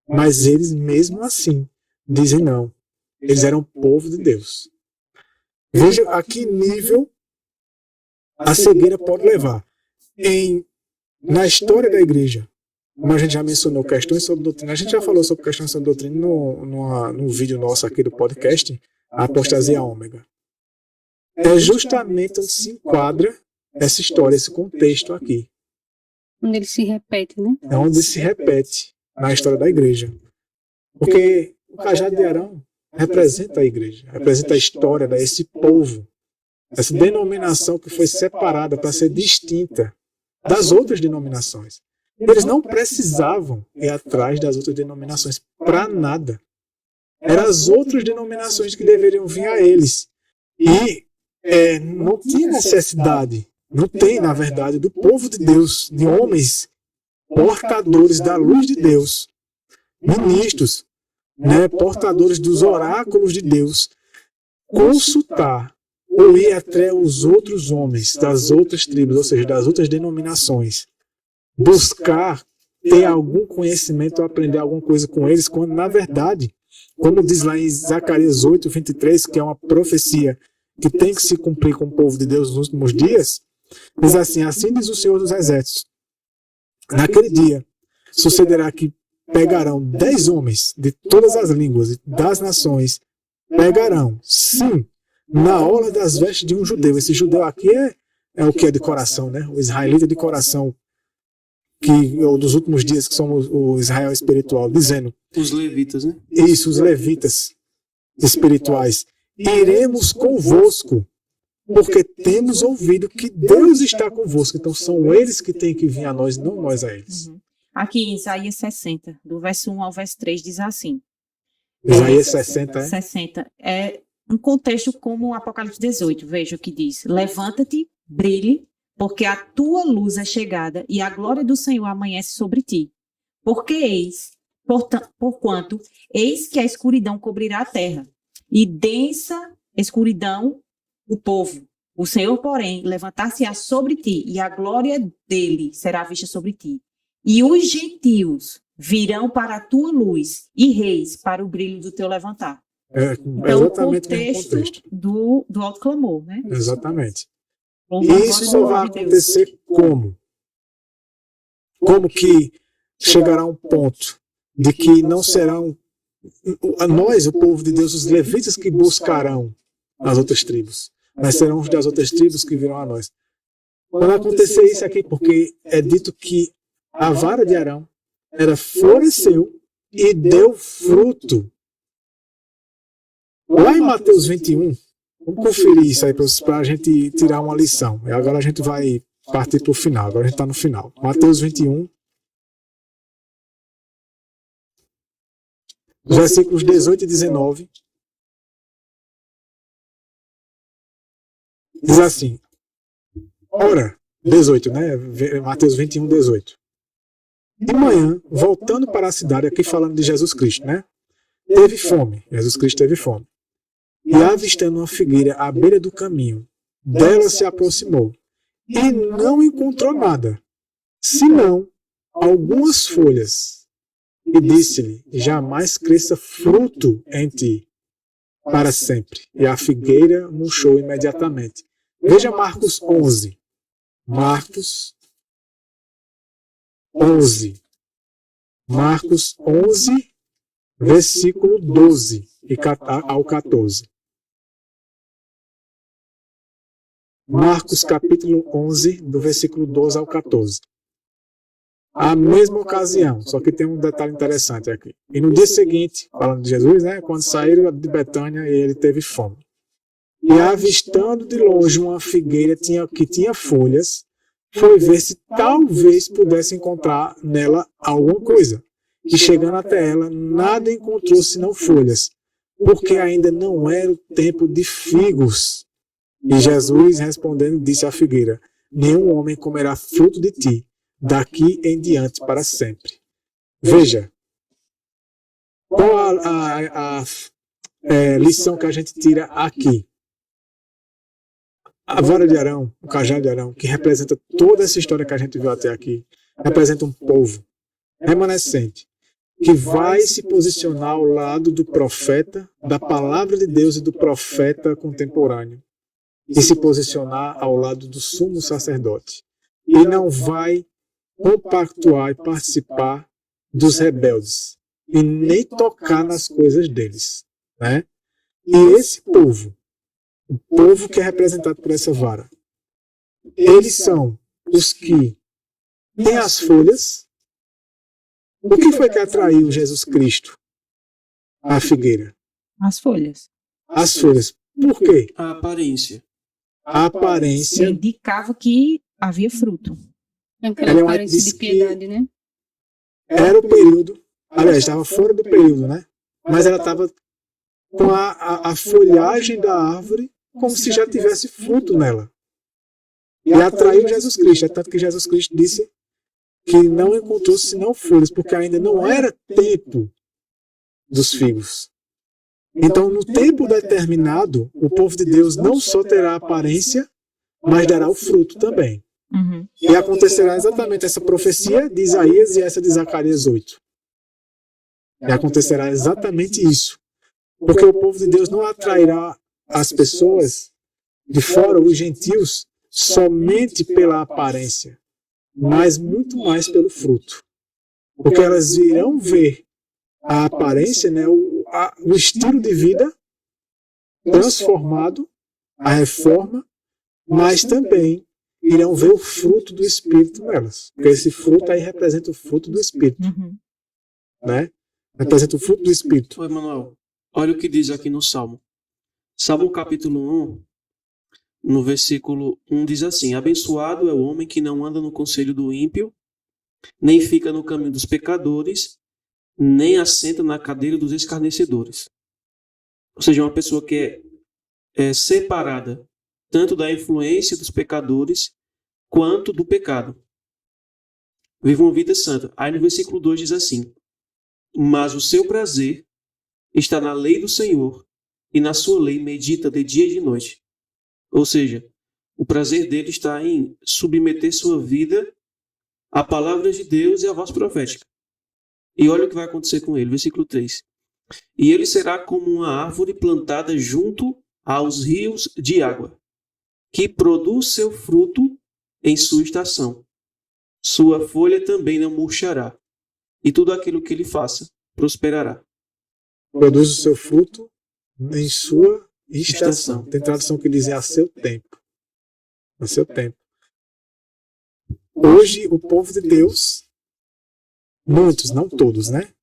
mas eles mesmo assim dizem não. Eles eram o povo de Deus. Veja a que nível a cegueira pode levar. Na história da igreja, como a gente já mencionou questões sobre doutrina, a gente já falou sobre questões sobre doutrina no vídeo nosso aqui do podcast, a apostasia ômega. É justamente onde se enquadra essa história, esse contexto aqui. Onde ele se repete, né? É onde se repete na história da igreja. Porque o cajado de Arão representa a igreja, representa a história desse povo, essa denominação que foi separada para ser distinta das outras denominações. Eles não precisavam ir atrás das outras denominações para nada. Eram as outras denominações que deveriam vir a eles. E não tinha necessidade, não tem, na verdade, do povo de Deus, de homens portadores da luz de Deus, ministros, portadores dos oráculos de Deus, consultar ou ir até os outros homens das outras tribos, ou seja, das outras denominações, buscar ter algum conhecimento ou aprender alguma coisa com eles, quando na verdade, como diz lá em Zacarias 8:23, que é uma profecia que tem que se cumprir com o povo de Deus nos últimos dias, diz assim: assim diz o Senhor dos Exércitos, naquele dia sucederá que pegarão 10 homens de todas as línguas e das nações, pegarão, sim, na orla das vestes de um judeu. Esse judeu aqui é o que é de coração, né? O israelita de coração, ou dos últimos dias, que somos o Israel espiritual, dizendo... Os levitas, né? Isso, os levitas espirituais. Iremos convosco, porque temos ouvido que Deus está convosco. Então são eles que têm que vir a nós, não nós a eles. Aqui em Isaías 60, do verso 1 ao verso 3, diz assim. Isaías 60, é? 60. É um contexto como o Apocalipse 18. Veja o que diz. Levanta-te, brilhe, porque a tua luz é chegada e a glória do Senhor amanhece sobre ti. Porquanto, eis que a escuridão cobrirá a terra, e densa escuridão o povo. O Senhor, porém, levantar-se-á sobre ti, e a glória dele será vista sobre ti. E os gentios virão para a tua luz, e reis para o brilho do teu levantar. Então, Exatamente o contexto do alto clamor, né? Exatamente. E isso só vai acontecer como? Como que chegará um ponto de que não serão nós, o povo de Deus, os levitas, que buscarão as outras tribos, mas serão os das outras tribos que virão a nós. Quando acontecer isso aqui, porque é dito que a vara de Arão floresceu e deu fruto. Lá em Mateus 21, vamos conferir isso aí para a gente tirar uma lição. E agora a gente vai partir para o final. Agora a gente está no final. Mateus 21, versículos 18 e 19. Diz assim. Ora, 18, né? Mateus 21, 18. De manhã, voltando para a cidade, aqui falando de Jesus Cristo, né? Teve fome. Jesus Cristo teve fome. E avistando uma figueira à beira do caminho, dela se aproximou e não encontrou nada, senão algumas folhas. E disse-lhe: jamais cresça fruto em ti para sempre. E a figueira murchou imediatamente. Veja Marcos 11. Marcos 11. Marcos 11, versículo 12 ao 14. Marcos capítulo 11, do versículo 12 ao 14. A mesma ocasião, só que tem um detalhe interessante aqui. E no dia seguinte, falando de Jesus, né, quando saíram de Betânia, ele teve fome. E avistando de longe uma figueira que tinha folhas, foi ver se talvez pudesse encontrar nela alguma coisa. E chegando até ela, nada encontrou senão folhas, porque ainda não era o tempo de figos. E Jesus, respondendo, disse à figueira: nenhum homem comerá fruto de ti, daqui em diante para sempre. Veja, Qual a lição que a gente tira aqui? A vara de Arão, o cajado de Arão, que representa toda essa história que a gente viu até aqui, representa um povo remanescente que vai se posicionar ao lado do profeta, da palavra de Deus e do profeta contemporâneo, e se posicionar ao lado do sumo sacerdote. E não vai compactuar e participar dos rebeldes, e nem tocar nas coisas deles, né? E esse povo, o povo que é representado por essa vara, eles são os que têm as folhas. O que foi que atraiu Jesus Cristo à figueira? As folhas. As folhas. Por quê? A aparência. A aparência. Indicava que havia fruto. Aquela aparência de piedade, né? Era o período, aliás, estava fora do período, né? Mas ela estava com a folhagem da árvore como se já tivesse fruto nela. E atraiu Jesus Cristo. É tanto que Jesus Cristo disse que não encontrou senão folhas, porque ainda não era tempo dos figos. Então, no tempo determinado, o povo de Deus não só terá a aparência, mas dará o fruto também. Uhum. E acontecerá exatamente essa profecia de Isaías e essa de Zacarias 8. E acontecerá exatamente isso. Porque o povo de Deus não atrairá as pessoas de fora, os gentios, somente pela aparência, mas muito mais pelo fruto. Porque elas irão ver a aparência, né, o estilo de vida transformado, a reforma, mas também irão ver o fruto do Espírito nelas. Porque esse fruto aí representa o fruto do Espírito. Uhum. Né? Representa o fruto do Espírito. Oi, Manuel. Olha o que diz aqui no Salmo. Salmo capítulo 1, no versículo 1 diz assim: abençoado é o homem que não anda no conselho do ímpio, nem fica no caminho dos pecadores, nem assenta na cadeira dos escarnecedores. Ou seja, uma pessoa que é separada tanto da influência dos pecadores quanto do pecado. Vive uma vida santa. Aí no versículo 2 diz assim: mas o seu prazer está na lei do Senhor, e na sua lei medita de dia e de noite. Ou seja, o prazer dele está em submeter sua vida à palavra de Deus e à voz profética. E olha o que vai acontecer com ele, versículo 3. E ele será como uma árvore plantada junto aos rios de água, que produz seu fruto em sua estação. Sua folha também não murchará, e tudo aquilo que ele faça prosperará. Produz o seu fruto em sua estação. Tem tradução que diz a seu tempo. A seu tempo. Hoje, o povo de Deus, muitos, não todos, né?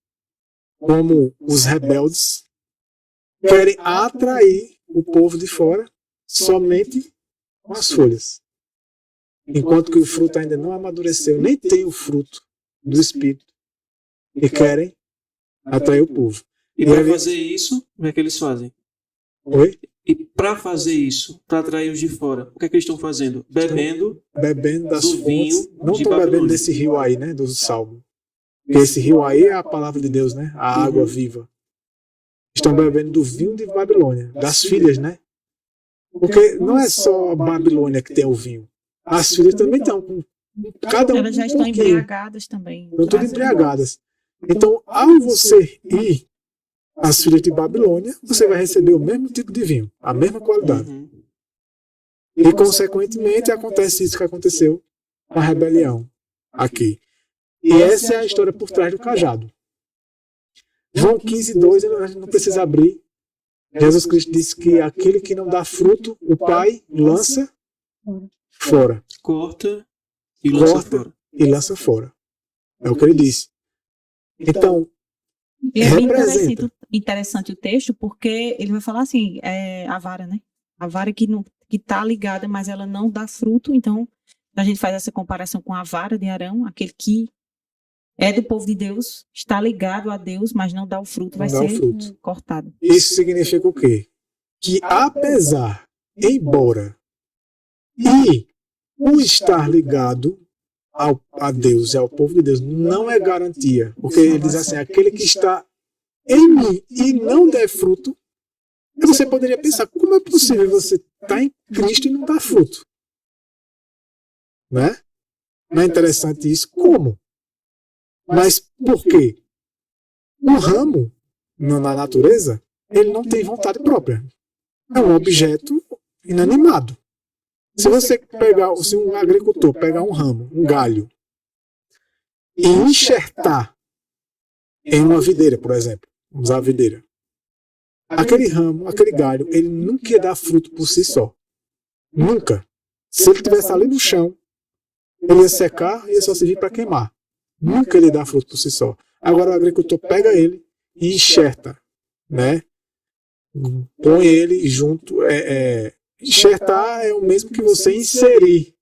Como os rebeldes, querem atrair o povo de fora somente com as folhas. Enquanto que o fruto ainda não amadureceu, nem tem o fruto do Espírito. E querem atrair o povo. E para fazer isso, o que é que eles fazem? Oi? E para fazer isso, para atrair os de fora, o que é que eles estão fazendo? Bebendo das do vinho fontes. Não de estão bebendo Babilônia. desse rio aí, né? Do Salmo. Porque esse rio aí é a palavra de Deus, né? A água viva. Estão bebendo do vinho de Babilônia, das filhas, né? Porque não é só a Babilônia que tem o vinho. As filhas também estão com cada um. Elas já um estão pouquinho. embriagadas também. Estão todas embriagadas. Então, ao você ir às filhas de Babilônia, você vai receber o mesmo tipo de vinho, a mesma qualidade. Uhum. E, consequentemente, acontece isso que aconteceu com a rebelião aqui. E essa é a história por trás do cajado. João 15:2, a gente não precisa abrir. Jesus Cristo disse que aquele que não dá fruto, o Pai lança fora. Corta e lança Corta fora. e lança fora. É o que ele disse. Então, E é bem representa. interessante o texto, porque ele vai falar assim, a vara, né? A vara que está ligada, mas ela não dá fruto. Então, a gente faz essa comparação com a vara de Arão, aquele que é do povo de Deus, está ligado a Deus, mas não dá o fruto, vai Não dá o ser fruto. cortado. Isso significa o quê? Que apesar, embora, e o estar ligado a Deus e ao povo de Deus não é garantia. Porque ele diz assim, aquele que está em mim e não der fruto, você poderia pensar, como é possível você estar em Cristo e não dar fruto? Né? Não é interessante isso? Como? Mas por quê? O ramo, na natureza, ele não tem vontade própria. É um objeto inanimado. Se um agricultor pegar um ramo, um galho, e enxertar em uma videira, por exemplo, vamos usar a videira, aquele ramo, aquele galho, ele nunca ia dar fruto por si só. Nunca. Se ele estivesse ali no chão, ele ia secar e ia só servir para queimar. Nunca ele ia dar fruto por si só. Agora o agricultor pega ele e enxerta, né? Põe ele junto. Enxertar é o mesmo que você inserir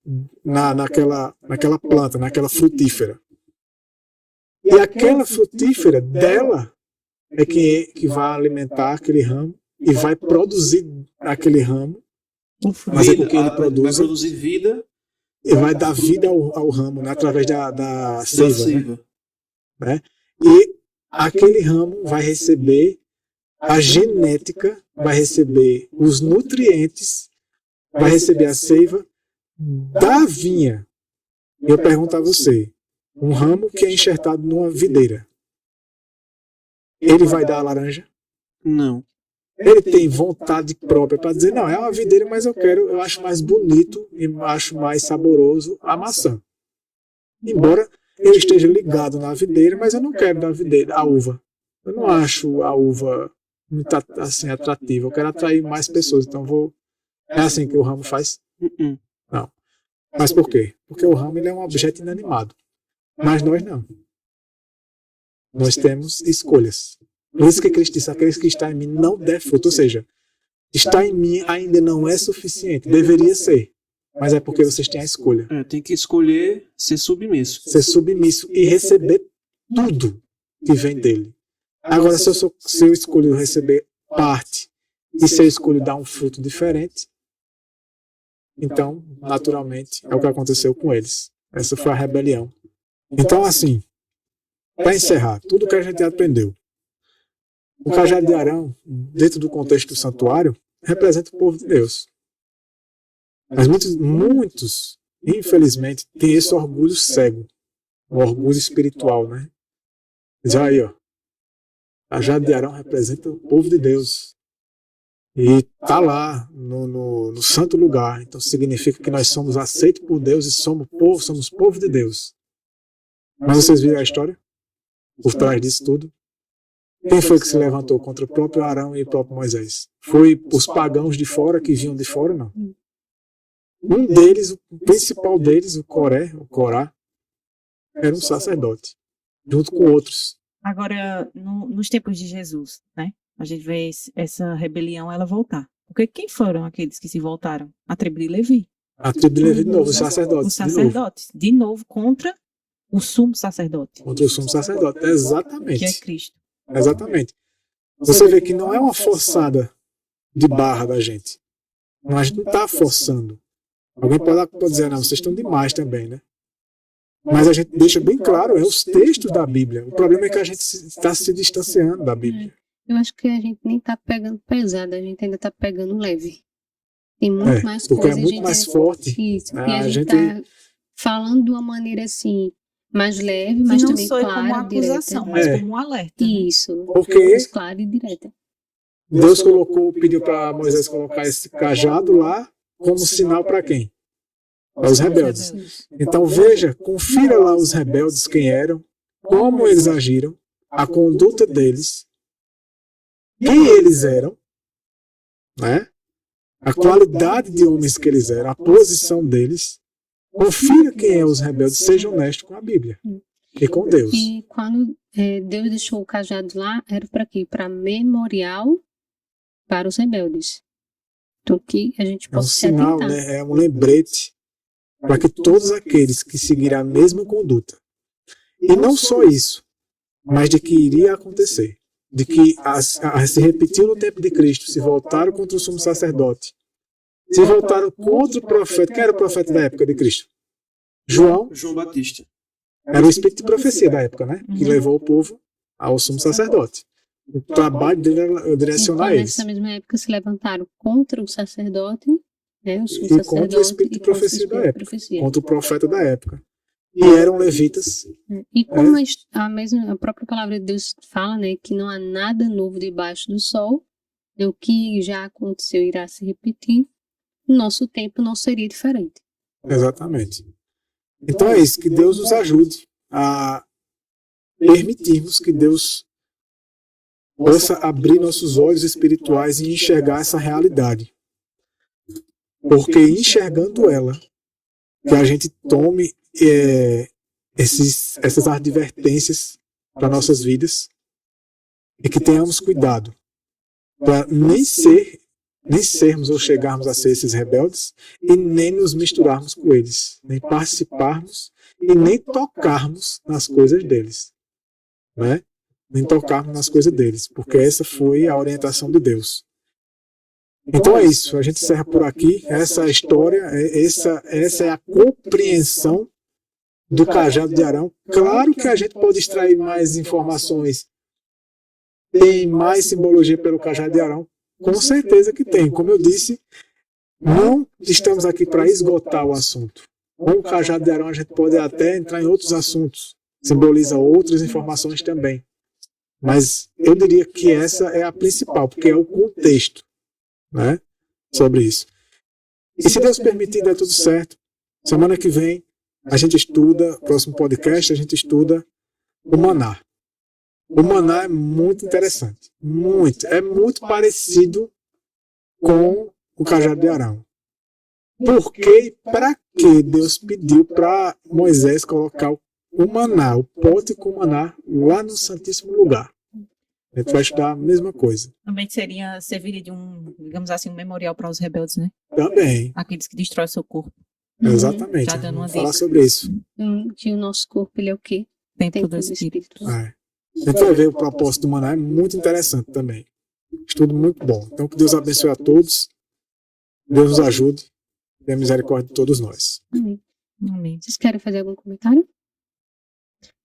naquela planta, naquela frutífera. E aquela frutífera dela é que vai alimentar aquele ramo e vai produzir aquele ramo, fazer com que ele produza. Vai produzir vida. E vai dar vida ao ramo, né, através da seiva. Né? E aquele ramo vai receber a genética, vai receber os nutrientes, vai receber a seiva da vinha. Eu pergunto a você, um ramo que é enxertado numa videira, ele vai dar a laranja? Não. Ele tem vontade própria para dizer, não, é uma videira, mas eu acho mais bonito e acho mais saboroso a maçã. Embora ele esteja ligado na videira, mas eu não quero da videira a uva. Eu não acho a uva muito assim, atrativa. Eu quero atrair mais pessoas, então é assim que o ramo faz? Não. Mas por quê? Porque o ramo ele é um objeto inanimado. Mas nós não. Nós temos escolhas. Por isso que Cristo disse, aqueles que estão em mim não der fruto. Ou seja, estar em mim ainda não é suficiente. Deveria ser. Mas é porque vocês têm a escolha. Tem que escolher ser submisso. Ser submisso e receber tudo que vem dele. Agora, se eu escolho receber parte e se eu escolho dar um fruto diferente, então, naturalmente, é o que aconteceu com eles. Essa foi a rebelião. Então, assim, para encerrar, tudo que a gente aprendeu. O cajado de Arão, dentro do contexto do santuário, representa o povo de Deus. Mas muitos, infelizmente, têm esse orgulho cego, o orgulho espiritual, né? Diz aí, ó, o cajado de Arão representa o povo de Deus. E está lá no santo lugar. Então significa que nós somos aceitos por Deus e somos povo de Deus. Mas vocês viram a história? Por trás disso tudo? Quem foi que se levantou contra o próprio Arão e o próprio Moisés? Foi os pagãos de fora que vinham de fora? Não. Um deles, o principal deles, o Corá, era um sacerdote, junto com outros. Agora, nos tempos de Jesus, né? A gente vê essa rebelião ela voltar. Porque quem foram aqueles que se voltaram? A tribo de Levi. A tribo de Levi de novo, os sacerdotes. Os sacerdotes. De novo contra o sumo sacerdote. Contra o sumo sacerdote, exatamente. Que é Cristo. Exatamente. Você vê que não é uma forçada de barra da gente. A gente não está forçando. Alguém pode dizer, não, vocês estão demais também, né? Mas a gente deixa bem claro, é os textos da Bíblia. O problema é que a gente está se distanciando da Bíblia. Eu acho que a gente nem está pegando pesado, a gente ainda está pegando leve. Tem muito mais porque coisa. É muito mais forte. Isso, porque a gente está falando de uma maneira assim, mais leve, mas não também soe clara, como uma acusação, direta. mas como um alerta. Isso. Porque clara e direta. Deus pediu para Moisés colocar esse cajado lá como sinal para quem? Para os rebeldes. Então veja, confira lá os rebeldes quem eram, como eles agiram, a conduta deles, quem eles eram, né? A qualidade de homens que eles eram, a posição deles. Confira quem é os rebeldes, seja honesto com a Bíblia e com Deus. E quando Deus deixou o cajado lá, era para quê? Para memorial para os rebeldes. Então que a gente possa se atentar. É um sinal, né? É um lembrete para que todos aqueles que seguirem a mesma conduta, e não só isso, mas de que iria acontecer, de que se repetiu no tempo de Cristo, se voltaram contra o sumo sacerdote, se voltaram contra o profeta. Quem era o profeta da época de Cristo? João Batista. Era o espírito de profecia da época, né? Que levou o povo ao sumo sacerdote. O trabalho dele era direcionar então, eles. nessa mesma época se levantaram contra o sacerdote, né, o sumo E sacerdote, contra o espírito de e contra o profecia da espírito de época. profecia. Contra o profeta da época. E eram levitas. E como a própria palavra de Deus fala, né, que não há nada novo debaixo do sol, né, o que já aconteceu irá se repetir, o nosso tempo não seria diferente. Exatamente. Então é isso, que Deus nos ajude a permitirmos que Deus possa abrir nossos olhos espirituais e enxergar essa realidade. Porque enxergando ela, que a gente tome essas advertências para nossas vidas e que tenhamos cuidado para nem sermos ou chegarmos a ser esses rebeldes e nem nos misturarmos com eles, nem participarmos e nem tocarmos nas coisas deles, né? Nem tocarmos nas coisas deles, porque essa foi a orientação de Deus. Então é isso, a gente encerra por aqui. Essa é a história, essa é a compreensão do cajado de Arão. Claro que a gente pode extrair mais informações, tem mais simbologia pelo cajado de Arão, com certeza que tem. Como eu disse, não estamos aqui para esgotar o assunto. Com o cajado de Arão a gente pode até entrar em outros assuntos, simboliza outras informações também. Mas eu diria que essa é a principal, porque é o contexto, né, sobre isso. E se Deus permitir, der tudo certo, semana que vem a gente estuda, próximo podcast, a gente estuda o maná. O maná é muito interessante, é muito parecido com o cajado de Arão. Por que e para que Deus pediu para Moisés colocar o maná, o pote com o maná, lá no Santíssimo Lugar? A gente vai estudar a mesma coisa. Também serviria de digamos assim, um memorial para os rebeldes, né? Também. Aqueles que destroem seu corpo. Exatamente. Vamos falar sobre isso. Que o nosso corpo, ele é o quê? Templo do Espírito. A gente vai ver o propósito do maná, é muito interessante também. Estudo muito bom. Então, que Deus abençoe a todos. Deus nos ajude. Tenha misericórdia de todos nós. Amém. Amém. Vocês querem fazer algum comentário?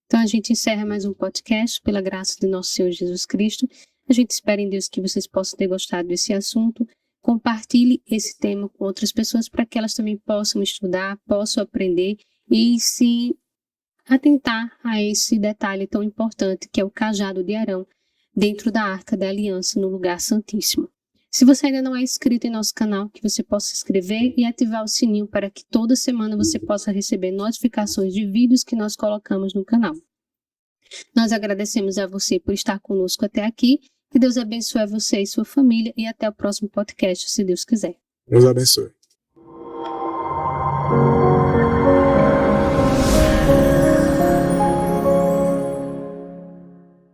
Então a gente encerra mais um podcast pela graça de nosso Senhor Jesus Cristo. A gente espera em Deus que vocês possam ter gostado desse assunto. Compartilhe esse tema com outras pessoas para que elas também possam estudar, possam aprender e se atentar a esse detalhe tão importante que é o cajado de Arão dentro da Arca da Aliança no lugar santíssimo. Se você ainda não é inscrito em nosso canal, que você possa se inscrever e ativar o sininho para que toda semana você possa receber notificações de vídeos que nós colocamos no canal. Nós agradecemos a você por estar conosco até aqui. Que Deus abençoe a você e sua família e até o próximo podcast, se Deus quiser. Deus abençoe.